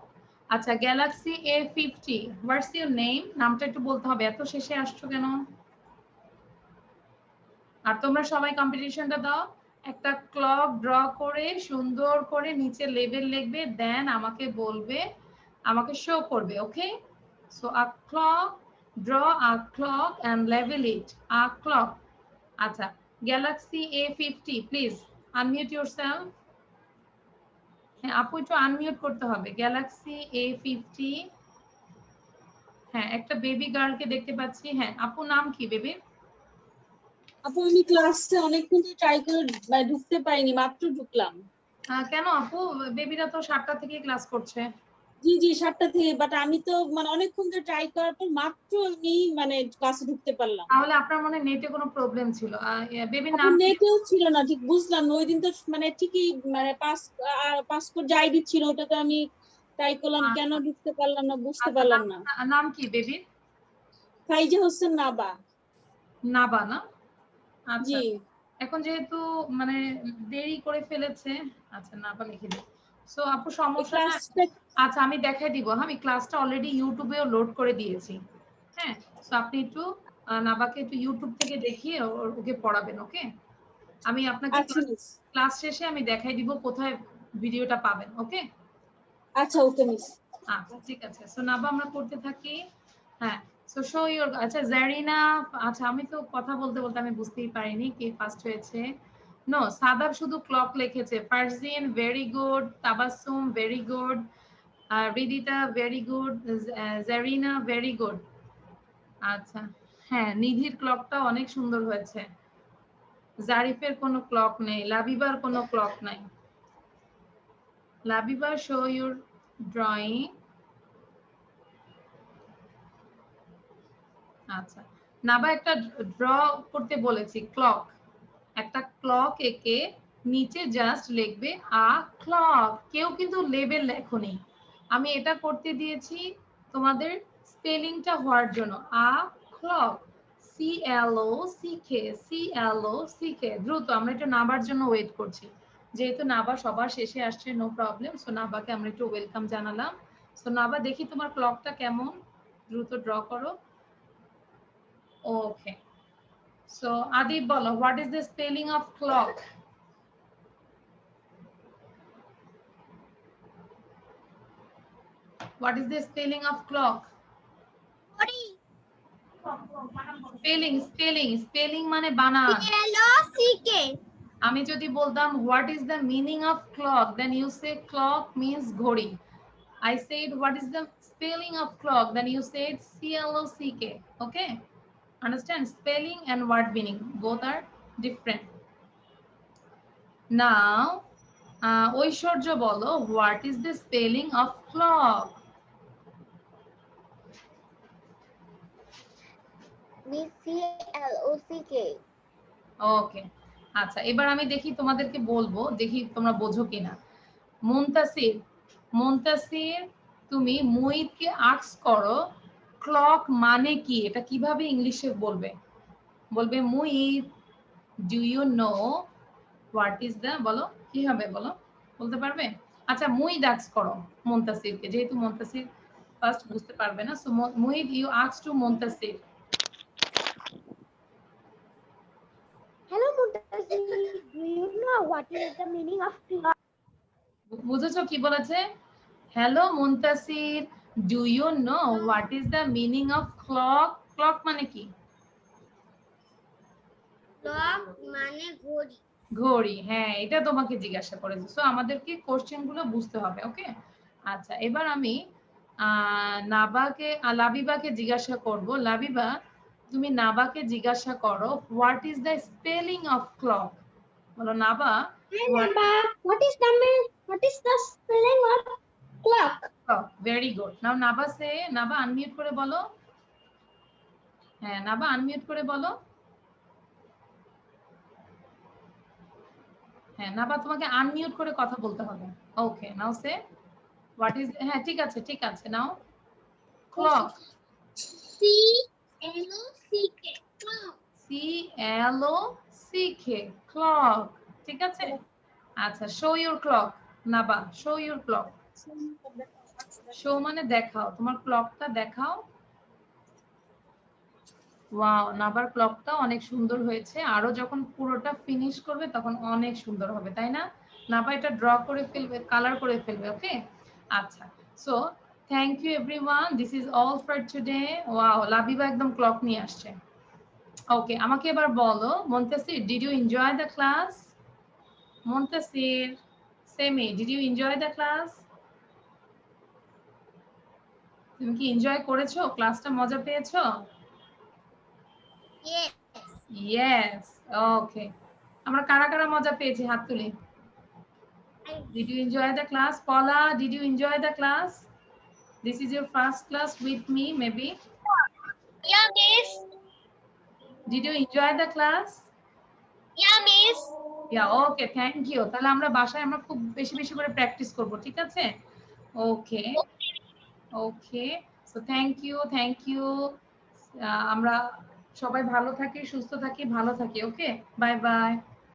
আচ্ছা, Galaxy A50, what's your name? নামটা একটু বলতে হবে, এত শেষে আসছো কেন? আর তোমরা সবাই কম্পিটিশনটা দাও। একটা ক্লক ড্র করে সুন্দর করে নিচে লেবেল লিখবে, দেন আমাকে বলবে, আমাকে শো করবে, okay? So a clock, draw a clock and label it, a clock. আচ্ছা, Galaxy A50, please unmute yourself. হ্যাঁ আপু, একটু আনমিউট করতে হবে। গ্যালাক্সি A50, হ্যাঁ, একটা বেবি গার্লকে দেখতে পাচ্ছি। হ্যাঁ আপু, নাম কি বেবির? আপু আমি ক্লাসে অনেকক্ষণ ধরে ট্রাই করে ঢুকতে পারিনি, মাত্র ঢুকলাম। কেন আপু? বেবিরা তো 7টা থেকে ক্লাস করছে। জি জি 7টা থেকে, বাট আমি তো মানে অনেকক্ষণ ধরে ট্রাই করার পর মাত্র আমি মানে ক্লাসে ঢুকতে পারলাম। তাহলে আপনার মনে নেটে কোনো প্রবলেম ছিল। বেবির আপু নাম কি? নেটেও ছিল না, ঠিক বুঝলাম না। ওই দিন তো মানে ঠিকই মানে পাসপোর্ট যে আইডি ছিল ওটা তো আমি ট্রাই করলাম, কেন ঢুকতে পারলাম না বুঝতে আচ্ছা, পারলাম না। নাম কি বেবির? ফাইজা হোসেন নাবা। নাবা না? আচ্ছা, জি এখন যেহেতু মানে দেরি করে ফেলেছে, আচ্ছা নাবা লিখে দিই। সো আপু সমস্যা না। ক্লাসটা আচ্ছা আমি দেখাই দিব। হ্যাঁ, আমি ক্লাসটা অলরেডি ইউটিউবেও লোড করে দিয়েছি। হ্যাঁ, সো আপনি একটু নাবাকে একটু ইউটিউব থেকে দেখিয়ে ওকে পড়াবেন। ওকে, আমি আপনাকে আচ্ছা মিস। ক্লাস শেষে আমি দেখাই দিব কোথায় ভিডিওটা পাবেন। ওকে, আচ্ছা ওকে মিস। আচ্ছা ঠিক আছে। সো নাবা আমরা করতে থাকি। হ্যাঁ, সো শো ইওর, আচ্ছা জারিনা। আচ্ছা আমি তো কথা বলতে বলতে আমি বুঝতেই পারিনি কে ফার্স্ট হয়েছে। নো, সাদাব শুধু ক্লক লিখেছে। Farzin very good, Tabassum very good, Ridita very good, Zarina very good. আচ্ছা, হ্যাঁ নিধির ক্লকটা অনেক সুন্দর হয়েছে। জারিফের কোনো ক্লক নেই, লাবিবার কোনো ক্লক নাই। Labiba show your drawing. আচ্ছা, নাবা একটা ড্র করতে বলেছি, ক্লক। একটা ক্লক এঁকে নিচে জাস্ট লিখবে আ ক্লক। কেউ কিন্তু লেবেল লেখনি, আমি এটা করতে দিয়েছি তোমাদের স্পেলিংটা হওয়ার জন্য। আ ক্লক, CLOCK। দ্রুত আমরা একটু নাবার জন্য ওয়েট করছি, যেহেতু নাবা সবার শেষে আসছে। No problem. সো নাবাকে আমরা একটু ওয়েলকাম জানালাম। সো নাবা দেখি তোমার ক্লকটা কেমন, দ্রুত ড্র করো। Okay. So Adib bolo, what is the spelling of clock? What is the spelling of clock? Spelling মানে বানান। CLOCK. আমি যদি বলতাম what is the meaning of clock, then you say clock means ঘড়ি। I said what is the spelling of clock, then you said CLOCK. Okay, understand? Spelling and word meaning both are different. Now ঐশ্বর্য বলো, what is the spelling of clock? CLOCK. ওকে, আচ্ছা এবার আমি দেখি তোমাদেরকে বলবো, দেখি তোমরা বোঝো কিনা। মুনতাসির, মুনতাসির তুমি মুইদকে আস্ক করো ক্লক মানে কি, এটা কিভাবে ইংলিশে বলবে। বলবে Muid, do you know what is the, বলো কি হবে বলো, বলতে পারবে? আচ্ছা মুইদ আস্ক করো মুনতাসিরকে, যেহেতু মুনতাসির ফার্স্ট বুঝতে পারবে না। So Muid you ask to Muntasir. Hello, Muntazir. Do you know what is the meaning of clock? বুঝেছো কি বলেছে? Hello Muntasir, do you know what is the meaning of clock? Clock মানে কি? Clock মানে ঘড়ি। ঘড়ি। হ্যাঁ, এটা তোমাকে জিজ্ঞাসা করেছে। সো আমাদেরকে কোশ্চেন গুলো বুঝতে হবে। ওকে, আচ্ছা এবার আমি নাবাকে লাবিবাকে জিজ্ঞাসা করব। লাবিবা তুমি নাবাকে জিজ্ঞাসা করো what is the spelling of clock. বলো Naba, What is the spelling of clock? Very good. Now Naba say, Naba unmute করে বলো। হ্যাঁ নাবা আনমিউট করে বলো। হ্যাঁ নাবা তোমাকে আনমিউট করে কথা বলতে হবে। ওকে, নাও সে হোয়াট ইজ, হ্যাঁ ঠিক আছে ঠিক আছে। Now clock, CLOCK. Clock. CLOCK, clock. ঠিক আছে, আচ্ছা show your clock. Naba show your clock. Show মানে দেখাও, তোমার ক্লকটা দেখাও। ওয়াও, নাবার ক্লকটা অনেক সুন্দর হয়েছে। আরো যখন পুরোটা ফিনিশ করবে তখন অনেক সুন্দর হবে, তাই না? নাবা এটা ড্র করে ফেলবে, কালার করে ফেলবে। ওকে, আচ্ছা so thank you everyone, this is all for today. Wow, Labiba একদম ক্লক নিয়ে আসছে। ওকে, আমাকে এবার বলো Muntasir, did you enjoy the class? Muntasir, Semi, did you enjoy the class? তুমি কি এনজয় করেছো? ক্লাসটা মজা পেয়েছো? Yes. ইয়েস। ওকে, আমরা কারা কারা মজা পেয়েছি হাত তুলি। Did you enjoy the class? Paula, did you enjoy the class? This is your first class with me, maybe. Yeah, miss. Did you enjoy the class? Yeah, miss. Yeah, okay, thank you. তাহলে আমরা বাসায় আমরা খুব বেশি বেশি করে প্র্যাকটিস করব, ঠিক আছে? ওকে ওকে, সো থ্যাংক ইউ। আমরা সবাই ভালো থাকি, সুস্থ থাকি, ভালো থাকি। ওকে, বাই বাই।